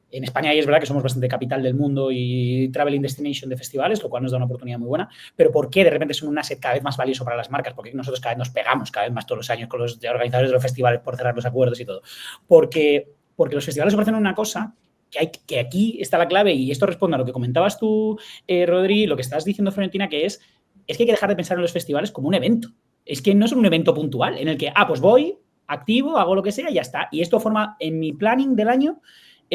En España ahí es verdad que somos bastante capital del mundo y traveling destination de festivales, lo cual nos da una oportunidad muy buena, pero ¿por qué de repente son un asset cada vez más valioso para las marcas? Porque nosotros cada vez nos pegamos cada vez más todos los años con los organizadores de los festivales por cerrar los acuerdos y todo. Porque los festivales ofrecen una cosa que aquí está la clave, y esto responde a lo que comentabas tú, Rodri, lo que estás diciendo, Florentina, que es que hay que dejar de pensar en los festivales como un evento. Es que no es un evento puntual en el que, pues voy, activo, hago lo que sea y ya está. Y esto forma, en mi planning del año,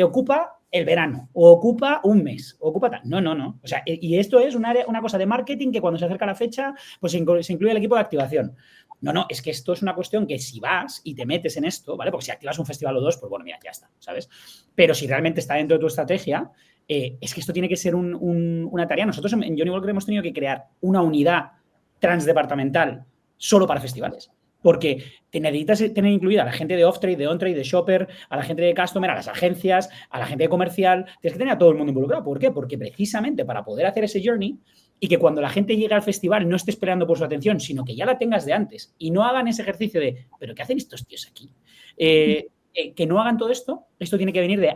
ocupa el verano, o ocupa un mes, o ocupa tal. No. O sea, y esto es una cosa de marketing que cuando se acerca la fecha, pues se incluye el equipo de activación. No, es que esto es una cuestión que si vas y te metes en esto, ¿vale? Porque si activas un festival o dos, pues bueno, mira, ya está, ¿sabes? Pero si realmente está dentro de tu estrategia, es que esto tiene que ser una tarea. Nosotros en Johnny Walker hemos tenido que crear una unidad transdepartamental solo para festivales. Porque te necesitas tener incluida a la gente de off-trade, de on-trade, de shopper, a la gente de customer, a las agencias, a la gente de comercial. Tienes que tener a todo el mundo involucrado. ¿Por qué? Porque precisamente para poder hacer ese journey y que cuando la gente llegue al festival no esté esperando por su atención, sino que ya la tengas de antes y no hagan ese ejercicio de ¿pero qué hacen estos tíos aquí? Que no hagan todo esto tiene que venir de,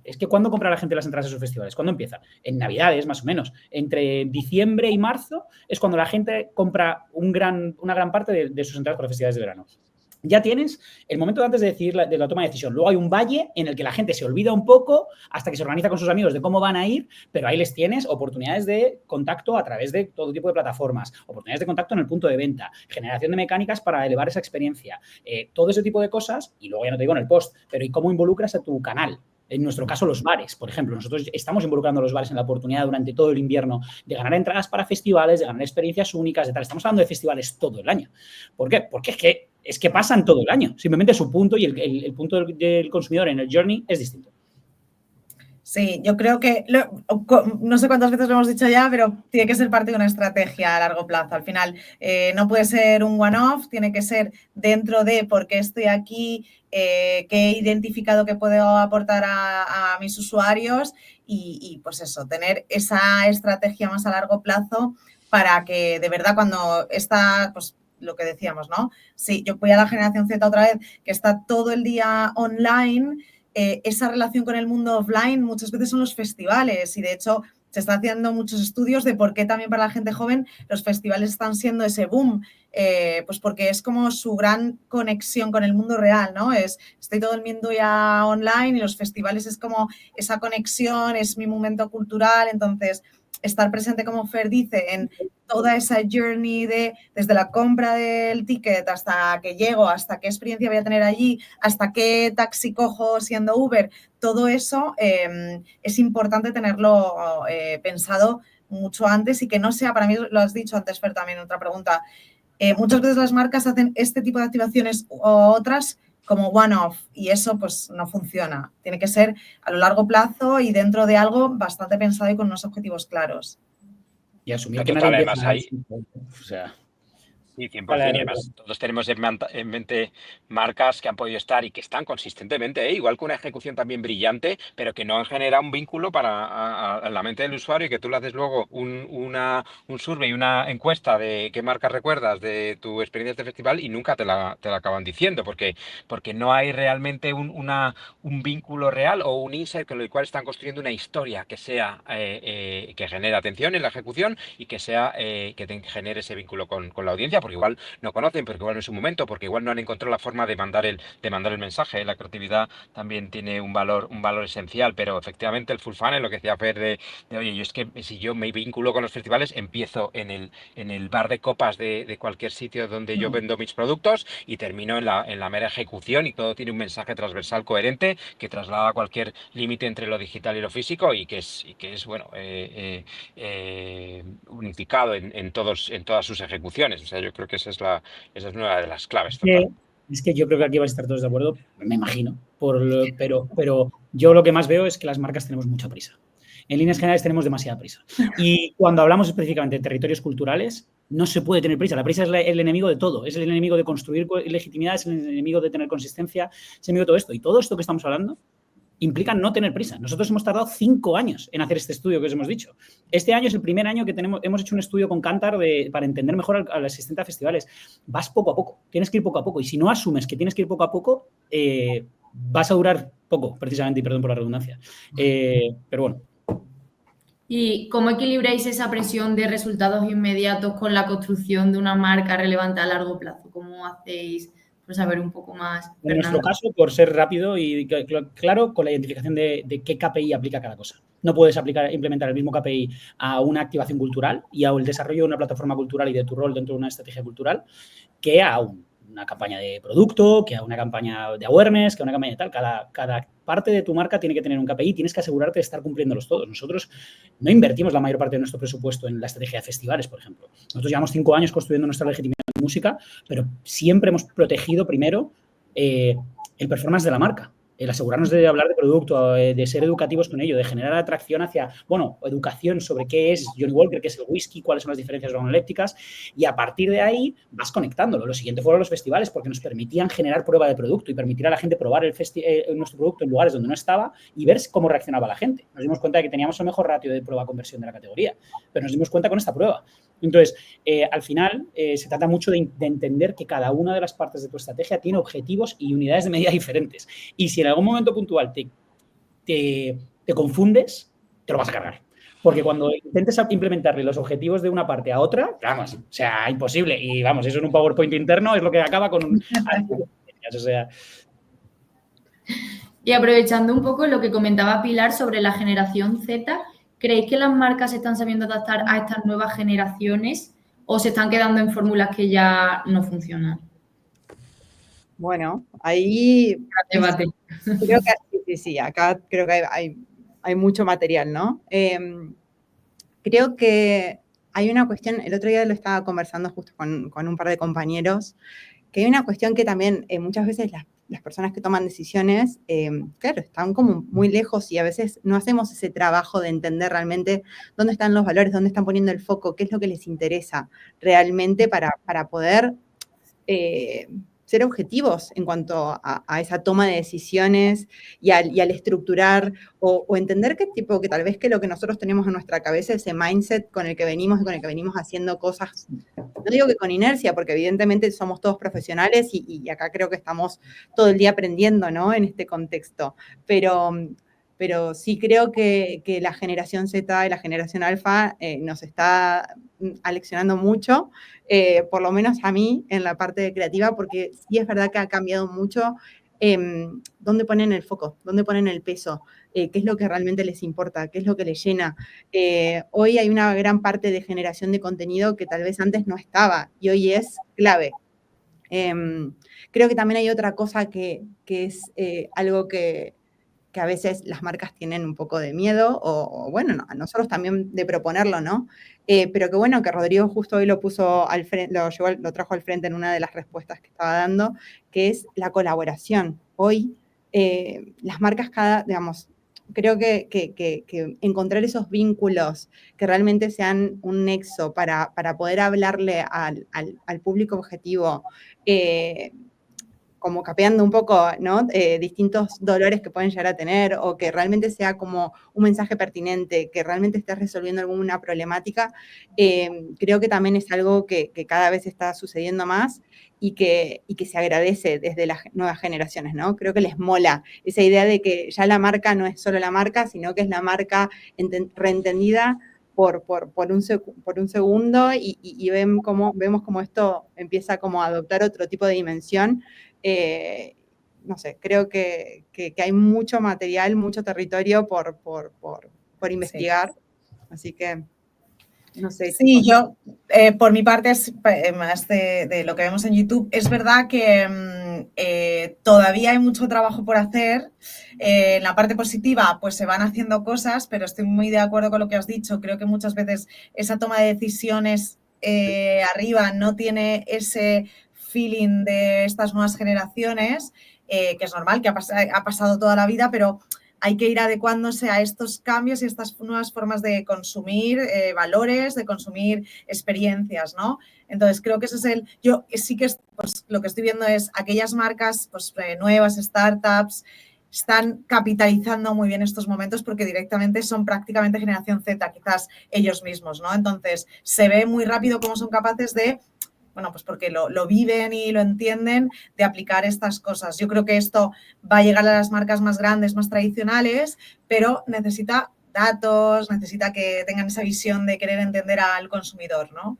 es que ¿cuándo compra la gente las entradas a sus festivales? ¿Cuándo empieza? En Navidades, más o menos. Entre diciembre y marzo es cuando la gente compra una gran parte de sus entradas para los festivales de verano. Ya tienes el momento antes de decidir de la toma de decisión. Luego hay un valle en el que la gente se olvida un poco hasta que se organiza con sus amigos de cómo van a ir, pero ahí les tienes oportunidades de contacto a través de todo tipo de plataformas, oportunidades de contacto en el punto de venta, generación de mecánicas para elevar esa experiencia, todo ese tipo de cosas, y luego ya no te digo en el post, pero ¿y cómo involucras a tu canal? En nuestro caso, los bares, por ejemplo. Nosotros estamos involucrando a los bares en la oportunidad durante todo el invierno de ganar entradas para festivales, de ganar experiencias únicas, de tal. Estamos hablando de festivales todo el año. ¿Por qué? Porque es que pasan todo el año. Simplemente su punto y el punto del consumidor en el journey es distinto. Sí, yo creo que, no sé cuántas veces lo hemos dicho ya, pero tiene que ser parte de una estrategia a largo plazo. Al final, no puede ser un one-off, tiene que ser dentro de por qué estoy aquí, qué he identificado que puedo aportar a mis usuarios y pues eso, tener esa estrategia más a largo plazo para que de verdad cuando está, pues lo que decíamos, ¿no? Sí, yo voy a la generación Z otra vez, que está todo el día online. Esa relación con el mundo offline muchas veces son los festivales y de hecho se están haciendo muchos estudios de por qué también para la gente joven los festivales están siendo ese boom, pues porque es como su gran conexión con el mundo real, ¿no? Estoy todo el mundo ya online y los festivales es como esa conexión, es mi momento cultural, entonces estar presente, como Fer dice, en toda esa journey desde la compra del ticket hasta que llego, hasta qué experiencia voy a tener allí, hasta qué taxi cojo siendo Uber, todo eso es importante tenerlo pensado mucho antes y que no sea, para mí lo has dicho antes, Fer, también otra pregunta, muchas veces las marcas hacen este tipo de activaciones u otras como one-off y eso pues no funciona. Tiene que ser a lo largo plazo y dentro de algo bastante pensado y con unos objetivos claros. Y asumir No, que total, nadie además empieza... hay... O sea... Sí, 100%. Vale, Y además, todos tenemos en mente marcas que han podido estar y que están consistentemente, igual que una ejecución también brillante, pero que no han generado un vínculo a la mente del usuario y que tú le haces luego un survey, una encuesta de qué marcas recuerdas de tu experiencia de festival y nunca te la acaban diciendo, porque no hay realmente un vínculo real o un insight con el cual están construyendo una historia que sea que genere atención en la ejecución y que sea que genere ese vínculo con la audiencia, porque igual no conocen, porque igual no es un momento, porque igual no han encontrado la forma de mandar el mensaje. La creatividad también tiene un valor esencial, pero efectivamente el full funnel, lo que decía Fer oye, yo es que si yo me vinculo con los festivales, empiezo en el bar de copas de cualquier sitio donde yo vendo mis productos y termino en la mera ejecución y todo tiene un mensaje transversal coherente que traslada cualquier límite entre lo digital y lo físico y que es bueno, unificado en todas sus ejecuciones. O sea, yo creo que esa es una de las claves. Total. Es que yo creo que aquí vais a estar todos de acuerdo, me imagino, pero yo lo que más veo es que las marcas tenemos mucha prisa. En líneas generales tenemos demasiada prisa. Y cuando hablamos específicamente de territorios culturales, no se puede tener prisa. La prisa es el enemigo de todo. Es el enemigo de construir legitimidad, es el enemigo de tener consistencia, es el enemigo de todo esto. Y todo esto que estamos hablando implica no tener prisa. Nosotros hemos tardado 5 años en hacer este estudio que os hemos dicho. Este año es el primer año que hemos hecho un estudio con Kantar para entender mejor al asistente a festivales. Vas poco a poco, tienes que ir poco a poco. Y si no asumes que tienes que ir poco a poco, vas a durar poco, precisamente, y perdón por la redundancia. Pero bueno. ¿Y cómo equilibráis esa presión de resultados inmediatos con la construcción de una marca relevante a largo plazo? ¿Cómo hacéis, por saber un poco más? En nuestro caso, por ser rápido y claro, con la identificación de qué KPI aplica cada cosa. No puedes implementar el mismo KPI a una activación cultural y al desarrollo de una plataforma cultural y de tu rol dentro de una estrategia cultural que a una campaña de producto, que a una campaña de awareness, que a una campaña de tal. Cada parte de tu marca tiene que tener un KPI, tienes que asegurarte de estar cumpliéndolos todos. Nosotros no invertimos la mayor parte de nuestro presupuesto en la estrategia de festivales, por ejemplo. Nosotros llevamos 5 años construyendo nuestra legitimidad en música, pero siempre hemos protegido primero el performance de la marca. El asegurarnos de hablar de producto, de ser educativos con ello, de generar atracción hacia, educación sobre qué es Johnnie Walker, qué es el whisky, cuáles son las diferencias organolépticas, y a partir de ahí vas conectándolo. Lo siguiente fueron los festivales, porque nos permitían generar prueba de producto y permitir a la gente probar nuestro producto en lugares donde no estaba y ver cómo reaccionaba la gente. Nos dimos cuenta de que teníamos el mejor ratio de prueba-conversión de la categoría, pero nos dimos cuenta con esta prueba. Entonces, al final, se trata mucho de entender que cada una de las partes de tu estrategia tiene objetivos y unidades de medida diferentes. Y si en algún momento puntual te confundes, te lo vas a cargar. Porque cuando intentes implementarle los objetivos de una parte a otra, vamos, o sea, imposible. Y vamos, eso en un PowerPoint interno es lo que acaba con un... O sea... Y aprovechando un poco lo que comentaba Pilar sobre la generación Z, ¿creéis que las marcas se están sabiendo adaptar a estas nuevas generaciones o se están quedando en fórmulas que ya no funcionan? Bueno, ahí debate. Creo que sí, acá creo que hay mucho material, ¿no? Creo que hay una cuestión, el otro día lo estaba conversando justo con un par de compañeros, que hay una cuestión que también muchas veces las personas que toman decisiones, claro, están como muy lejos y a veces no hacemos ese trabajo de entender realmente dónde están los valores, dónde están poniendo el foco, qué es lo que les interesa realmente para poder ser objetivos en cuanto a esa toma de decisiones y al estructurar o entender que tal vez que lo que nosotros tenemos en nuestra cabeza, ese mindset con el que venimos haciendo cosas, no digo que con inercia, porque evidentemente somos todos profesionales y acá creo que estamos todo el día aprendiendo, ¿no? En este contexto, pero pero sí creo que la generación Z y la generación alfa nos está aleccionando mucho, por lo menos a mí en la parte creativa, porque sí es verdad que ha cambiado mucho dónde ponen el foco, dónde ponen el peso, qué es lo que realmente les importa, qué es lo que les llena. Hoy hay una gran parte de generación de contenido que tal vez antes no estaba y hoy es clave. Creo que también hay otra cosa que es algo que a veces las marcas tienen un poco de miedo, o bueno, no, a nosotros también de proponerlo, ¿no? Pero que bueno, que Rodrigo justo hoy lo puso al frente, lo trajo al frente en una de las respuestas que estaba dando, que es la colaboración. Hoy las marcas digamos, creo que encontrar esos vínculos que realmente sean un nexo para poder hablarle al público objetivo, como capeando un poco, ¿no? Distintos dolores que pueden llegar a tener, o que realmente sea como un mensaje pertinente, que realmente estés resolviendo alguna problemática, creo que también es algo que cada vez está sucediendo más y que se agradece desde las nuevas generaciones, ¿no? Creo que les mola esa idea de que ya la marca no es solo la marca, sino que es la marca reentendida por un segundo, y vemos cómo esto empieza como a adoptar otro tipo de dimensión. No sé, creo que hay mucho material, mucho territorio por investigar, así que no sé. Sí, yo, por mi parte, es más de lo que vemos en YouTube. Es verdad que todavía hay mucho trabajo por hacer. En la parte positiva, pues se van haciendo cosas, pero estoy muy de acuerdo con lo que has dicho. Creo que muchas veces esa toma de decisiones arriba no tiene ese feeling de estas nuevas generaciones, que es normal, que ha pasado toda la vida, pero hay que ir adecuándose a estos cambios y estas nuevas formas de consumir valores, de consumir experiencias, ¿no? Entonces, creo que ese es yo sí que pues, lo que estoy viendo es aquellas marcas pues, nuevas, startups, están capitalizando muy bien estos momentos porque directamente son prácticamente generación Z, quizás ellos mismos, ¿no? Entonces, se ve muy rápido cómo son capaces de, bueno, pues porque lo viven y lo entienden, de aplicar estas cosas. Yo creo que esto va a llegar a las marcas más grandes, más tradicionales, pero necesita datos, necesita que tengan esa visión de querer entender al consumidor, ¿no?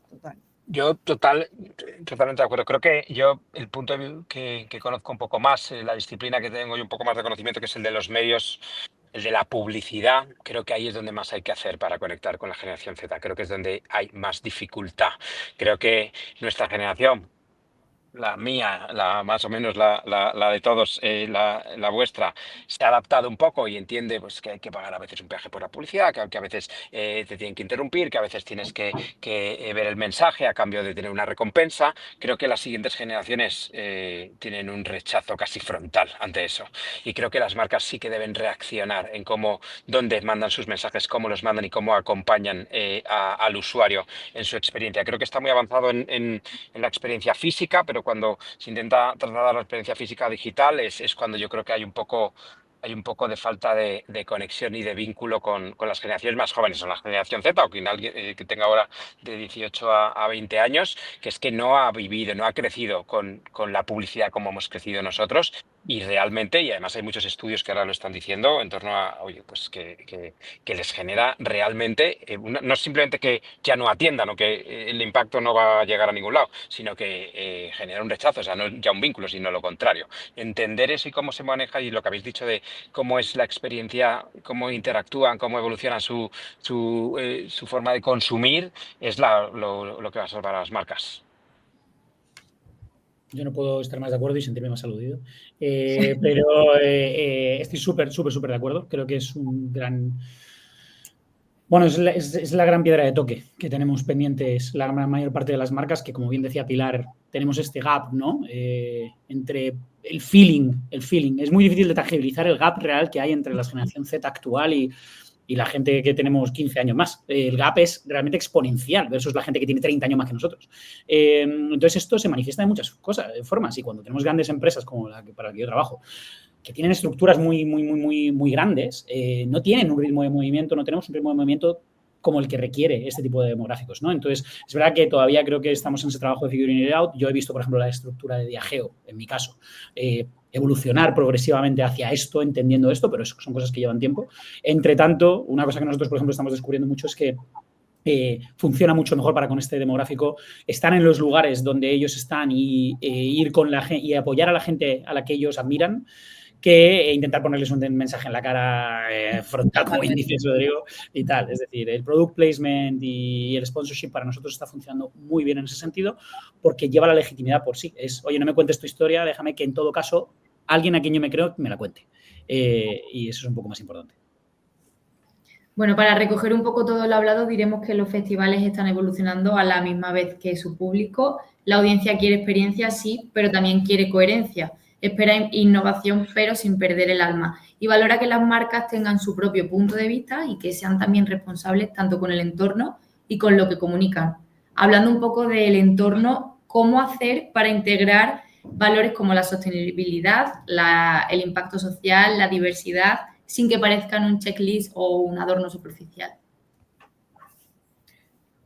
Total. Yo totalmente de acuerdo. Creo que yo el punto que conozco un poco más, la disciplina que tengo y un poco más de conocimiento, que es el de los medios, el de la publicidad, creo que ahí es donde más hay que hacer para conectar con la generación Z. Creo que es donde hay más dificultad. Creo que nuestra generación, la mía, más o menos la de todos, la vuestra, se ha adaptado un poco y entiende pues, que hay que pagar a veces un peaje por la publicidad, que a veces te tienen que interrumpir, que a veces tienes que ver el mensaje a cambio de tener una recompensa. Creo que las siguientes generaciones tienen un rechazo casi frontal ante eso. Y creo que las marcas sí que deben reaccionar en dónde mandan sus mensajes, cómo los mandan y cómo acompañan al usuario en su experiencia. Creo que está muy avanzado en la experiencia física, pero cuando se intenta trasladar la experiencia física a digital es cuando yo creo que hay un poco de falta de conexión y de vínculo con las generaciones más jóvenes, o la generación Z, o quien alguien que tenga ahora de 18 a 20 años, que es que no ha vivido, no ha crecido con la publicidad como hemos crecido nosotros. Y realmente, y además hay muchos estudios que ahora lo están diciendo en torno a, oye, pues que les genera realmente, no simplemente que ya no atiendan o que el impacto no va a llegar a ningún lado, sino que genera un rechazo, o sea, no ya un vínculo, sino lo contrario. Entender eso y cómo se maneja, y lo que habéis dicho de cómo es la experiencia, cómo interactúan, cómo evoluciona su forma de consumir, es lo que va a salvar a las marcas. Yo no puedo estar más de acuerdo y sentirme más aludido. Pero estoy súper de acuerdo. Creo que es un gran... Bueno, es la gran piedra de toque que tenemos pendientes la mayor parte de las marcas, que como bien decía Pilar, tenemos este gap, ¿no? Entre el feeling. Es muy difícil de tangibilizar el gap real que hay entre la generación Z actual y la gente que tenemos 15 años más. El gap es realmente exponencial versus la gente que tiene 30 años más que nosotros. Entonces, esto se manifiesta de muchas formas, y cuando tenemos grandes empresas como para la que yo trabajo, que tienen estructuras muy grandes, no tienen un ritmo de movimiento, no tenemos un ritmo de movimiento como el que requiere este tipo de demográficos, ¿no? Entonces, es verdad que todavía creo que estamos en ese trabajo de figuring it out. Yo he visto, por ejemplo, la estructura de Diageo, en mi caso, evolucionar progresivamente hacia esto, entendiendo esto, pero son cosas que llevan tiempo. Entre tanto, una cosa que nosotros, por ejemplo, estamos descubriendo mucho es que funciona mucho mejor para con este demográfico estar en los lugares donde ellos están y ir con la gente y apoyar a la gente a la que ellos admiran, que intentar ponerles un mensaje en la cara frontal, como bien dices, Rodrigo, y tal. Es decir, el product placement y el sponsorship para nosotros está funcionando muy bien en ese sentido, porque lleva la legitimidad por sí. Es, oye, no me cuentes tu historia, déjame que en todo caso alguien a quien yo me creo me la cuente. Y eso es un poco más importante. Bueno, para recoger un poco todo lo hablado, diremos que los festivales están evolucionando a la misma vez que su público. La audiencia quiere experiencia, sí, pero también quiere coherencia. Espera innovación, pero sin perder el alma. Y valora que las marcas tengan su propio punto de vista y que sean también responsables tanto con el entorno y con lo que comunican. Hablando un poco del entorno, ¿cómo hacer para integrar valores como la sostenibilidad, el impacto social, la diversidad, sin que parezcan un checklist o un adorno superficial?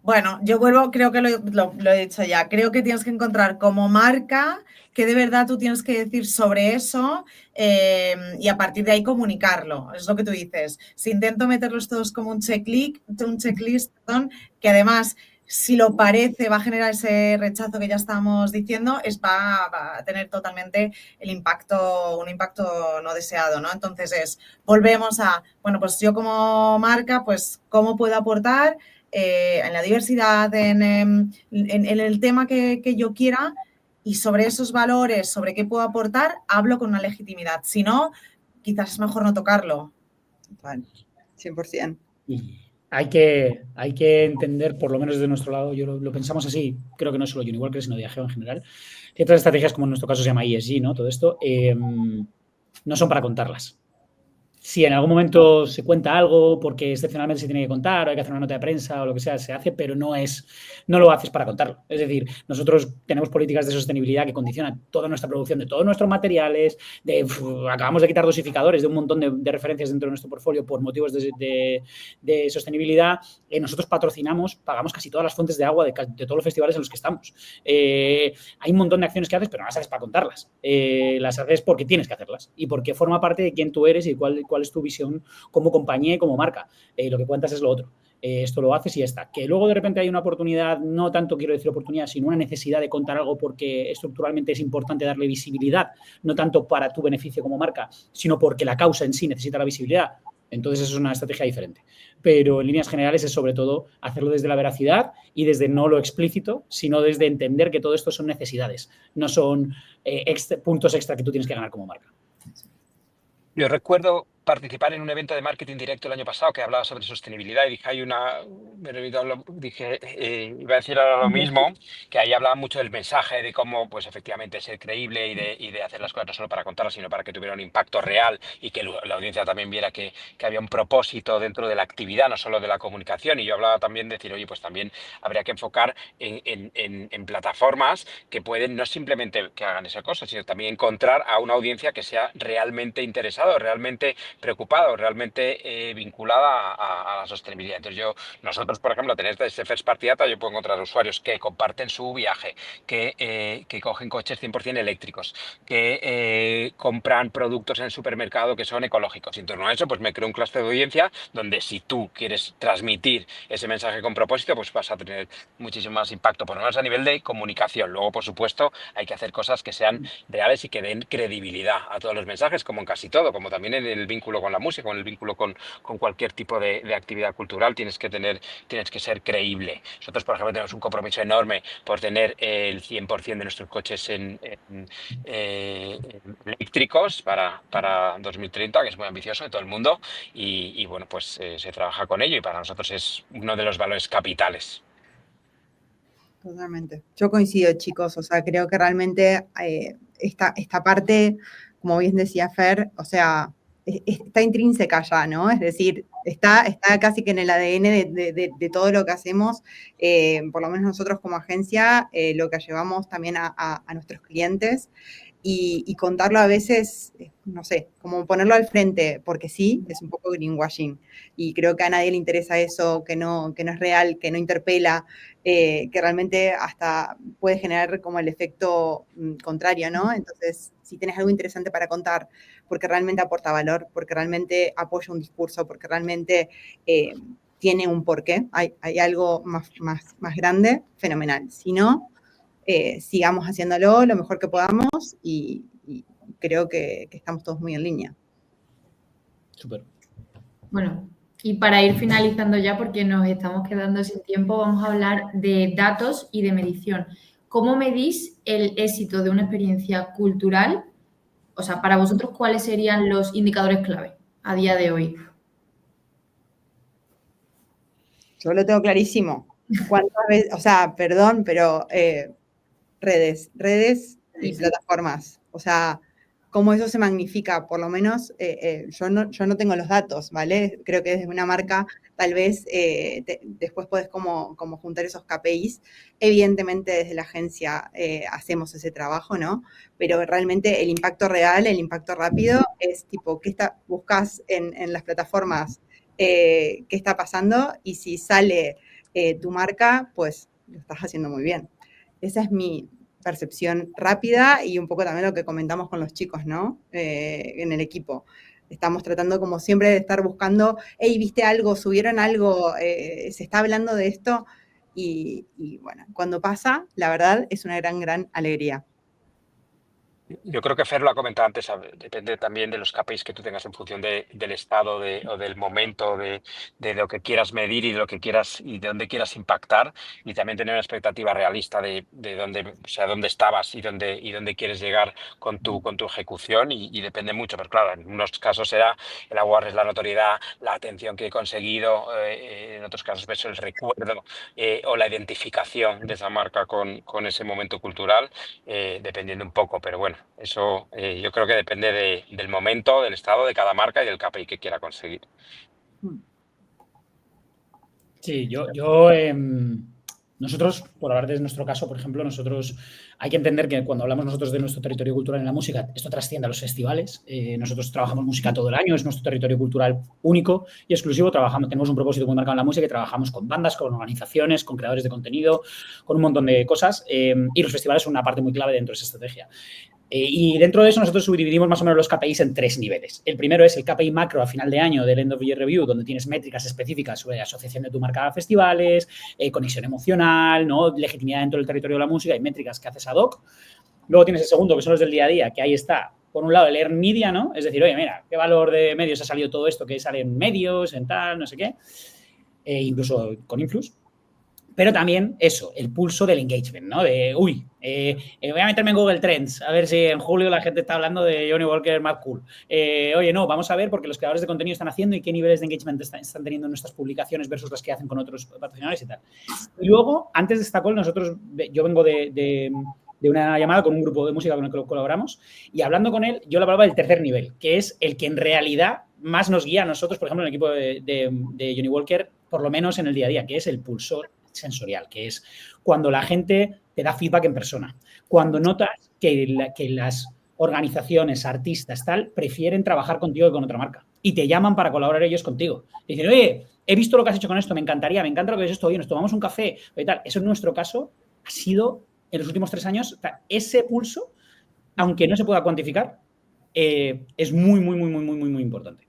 Bueno, yo creo que lo he dicho ya. Creo que tienes que encontrar como marca que de verdad tú tienes que decir sobre eso y a partir de ahí comunicarlo. Es lo que tú dices. Si intento meterlos todos como un checklist, que además, si lo parece, va a generar ese rechazo que ya estamos diciendo, va a tener totalmente un impacto no deseado, ¿no? Entonces volvemos a, bueno, pues yo como marca, pues, ¿cómo puedo aportar en la diversidad, en el tema que yo quiera, y sobre esos valores, sobre qué puedo aportar, hablo con una legitimidad? Si no, quizás es mejor no tocarlo. Total, 100%. Y hay que entender, por lo menos de nuestro lado, yo lo pensamos así, creo que no solo Uniwalker, sino Diageo en general, ciertas estrategias, como en nuestro caso se llama ESG, ¿no? Todo esto, no son para contarlas. Si en algún momento se cuenta algo porque excepcionalmente se tiene que contar o hay que hacer una nota de prensa o lo que sea, se hace, pero no lo haces para contarlo. Es decir, nosotros tenemos políticas de sostenibilidad que condicionan toda nuestra producción de todos nuestros materiales, acabamos de quitar dosificadores de un montón de referencias dentro de nuestro portfolio por motivos de sostenibilidad. Nosotros pagamos casi todas las fuentes de agua de todos los festivales en los que estamos. Hay un montón de acciones que haces, pero no las haces para contarlas. Las haces porque tienes que hacerlas y porque forma parte de quién tú eres y cuál es tu visión como compañía y como marca. Lo que cuentas es lo otro. Esto lo haces y ya está. Que luego de repente hay una oportunidad, no tanto quiero decir oportunidad, sino una necesidad de contar algo porque estructuralmente es importante darle visibilidad, no tanto para tu beneficio como marca, sino porque la causa en sí necesita la visibilidad. Entonces eso es una estrategia diferente. Pero en líneas generales es sobre todo hacerlo desde la veracidad y desde no lo explícito, sino desde entender que todo esto son necesidades, no son puntos extra que tú tienes que ganar como marca. Yo recuerdo participar en un evento de marketing directo el año pasado que hablaba sobre sostenibilidad y iba a decir ahora lo mismo, que ahí hablaba mucho del mensaje de cómo, pues efectivamente, ser creíble y de hacer las cosas no solo para contarlas, sino para que tuviera un impacto real y que la audiencia también viera que había un propósito dentro de la actividad, no solo de la comunicación. Y yo hablaba también de decir, oye, pues también habría que enfocar en plataformas que pueden no simplemente que hagan esa cosa, sino también encontrar a una audiencia que sea realmente interesada, realmente preocupado, realmente vinculada a la sostenibilidad. Entonces nosotros, por ejemplo, tener este First Party Data, yo puedo encontrar usuarios que comparten su viaje, que cogen coches 100% eléctricos, que compran productos en el supermercado que son ecológicos. Y en torno a eso, pues me creo un clúster de audiencia donde si tú quieres transmitir ese mensaje con propósito, pues vas a tener muchísimo más impacto, por lo menos a nivel de comunicación. Luego, por supuesto, hay que hacer cosas que sean reales y que den credibilidad a todos los mensajes, como en casi todo, como también en el vínculo con la música, con el vínculo con cualquier tipo de actividad cultural, tienes que ser creíble. Nosotros, por ejemplo, tenemos un compromiso enorme por tener el 100% de nuestros coches eléctricos para 2030, que es muy ambicioso de todo el mundo, y bueno, pues se trabaja con ello y para nosotros es uno de los valores capitales. Totalmente. Yo coincido, chicos. O sea, creo que realmente esta parte, como bien decía Fer, o sea, está intrínseca ya, ¿no? Es decir, está casi que en el ADN de todo lo que hacemos, por lo menos nosotros como agencia, lo que llevamos también a nuestros clientes. y contarlo a veces, no sé, como ponerlo al frente, porque sí, es un poco greenwashing. Y creo que a nadie le interesa eso, que no es real, que no interpela, que realmente hasta puede generar como el efecto contrario, ¿no? Entonces, si tienes algo interesante para contar, porque realmente aporta valor, porque realmente apoya un discurso, porque realmente tiene un porqué, hay algo más grande, fenomenal. Si no, sigamos haciéndolo lo mejor que podamos y creo que estamos todos muy en línea. Súper. Bueno, y para ir finalizando ya, porque nos estamos quedando sin tiempo, vamos a hablar de datos y de medición. ¿Cómo medís el éxito de una experiencia cultural? O sea, para vosotros, ¿cuáles serían los indicadores clave a día de hoy? Yo lo tengo clarísimo. ¿Cuántas veces? O sea, perdón, pero redes y plataformas. O sea, cómo eso se magnifica, por lo menos yo no tengo los datos, ¿vale? Creo que desde una marca tal vez después podés como juntar esos KPIs. Evidentemente desde la agencia hacemos ese trabajo, ¿no? Pero realmente el impacto real, el impacto rápido es tipo, buscas en las plataformas qué está pasando y si sale tu marca, pues lo estás haciendo muy bien. Esa es mi percepción rápida y un poco también lo que comentamos con los chicos, ¿no? En el equipo. Estamos tratando como siempre de estar buscando, hey, ¿viste algo? ¿Subieron algo? ¿Se está hablando de esto? Y bueno, cuando pasa, la verdad, es una gran alegría. Yo creo que Fer lo ha comentado antes, depende también de los KPIs que tú tengas en función del estado o del momento, de lo que quieras medir y de lo que quieras y de dónde quieras impactar, y también tener una expectativa realista de dónde, o sea, dónde estabas y dónde quieres llegar con tu ejecución, y depende mucho, pero claro, en unos casos será el awareness, la notoriedad, la atención que he conseguido, en otros casos pues el recuerdo o la identificación de esa marca con ese momento cultural, dependiendo un poco, pero bueno, eso yo creo que depende del momento, del estado de cada marca y del KPI que quiera conseguir. Sí, nosotros, por hablar de nuestro caso, por ejemplo, nosotros hay que entender que cuando hablamos nosotros de nuestro territorio cultural en la música, esto trasciende a los festivales. Nosotros trabajamos música todo el año, es nuestro territorio cultural único y exclusivo. Tenemos un propósito muy marcado en la música y trabajamos con bandas, con organizaciones, con creadores de contenido, con un montón de cosas. Y los festivales son una parte muy clave dentro de esa estrategia. Y dentro de eso nosotros subdividimos más o menos los KPIs en 3 niveles. El primero es el KPI macro a final de año del End of Year Review, donde tienes métricas específicas sobre la asociación de tu marca a festivales, conexión emocional, ¿no? Legitimidad dentro del territorio de la música y métricas que haces ad hoc. Luego tienes el segundo, que son los del día a día, que ahí está, por un lado, el earned media, ¿no? Es decir, oye, mira, ¿qué valor de medios ha salido todo esto que sale en medios, en tal, no sé qué? Incluso con Influx. Pero también eso, el pulso del engagement, ¿no? De, voy a meterme en Google Trends, a ver si en julio la gente está hablando de Johnny Walker Mad Cool. Oye, no, vamos a ver porque los creadores de contenido están haciendo y qué niveles de engagement están teniendo en nuestras publicaciones versus las que hacen con otros patrocinadores y tal. Y luego, antes de esta call, yo vengo de una llamada con un grupo de música con el que colaboramos y hablando con él, yo le hablaba del tercer nivel, que es el que en realidad más nos guía a nosotros, por ejemplo, en el equipo de Johnny Walker, por lo menos en el día a día, que es el pulsor sensorial, que es cuando la gente te da feedback en persona, cuando notas que las organizaciones, artistas, tal, prefieren trabajar contigo que con otra marca y te llaman para colaborar ellos contigo. Y dicen, oye, he visto lo que has hecho con esto, me encanta lo que has hecho, oye, nos tomamos un café y tal. Eso en nuestro caso ha sido, en los últimos 3 años, ese pulso, aunque no se pueda cuantificar, es muy, muy, muy, muy, muy, muy, muy importante.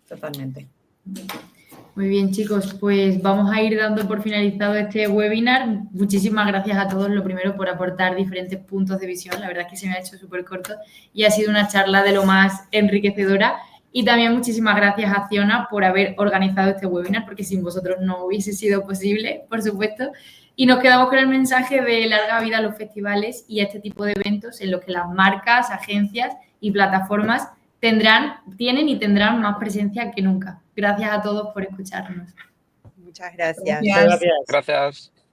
Totalmente. Muy bien, chicos, pues vamos a ir dando por finalizado este webinar. Muchísimas gracias a todos, lo primero, por aportar diferentes puntos de visión. La verdad es que se me ha hecho súper corto y ha sido una charla de lo más enriquecedora. Y también muchísimas gracias a Acciona por haber organizado este webinar, porque sin vosotros no hubiese sido posible, por supuesto. Y nos quedamos con el mensaje de larga vida a los festivales y a este tipo de eventos en los que las marcas, agencias y plataformas tienen y tendrán más presencia que nunca. Gracias a todos por escucharnos. Muchas gracias. Muchas gracias. Gracias.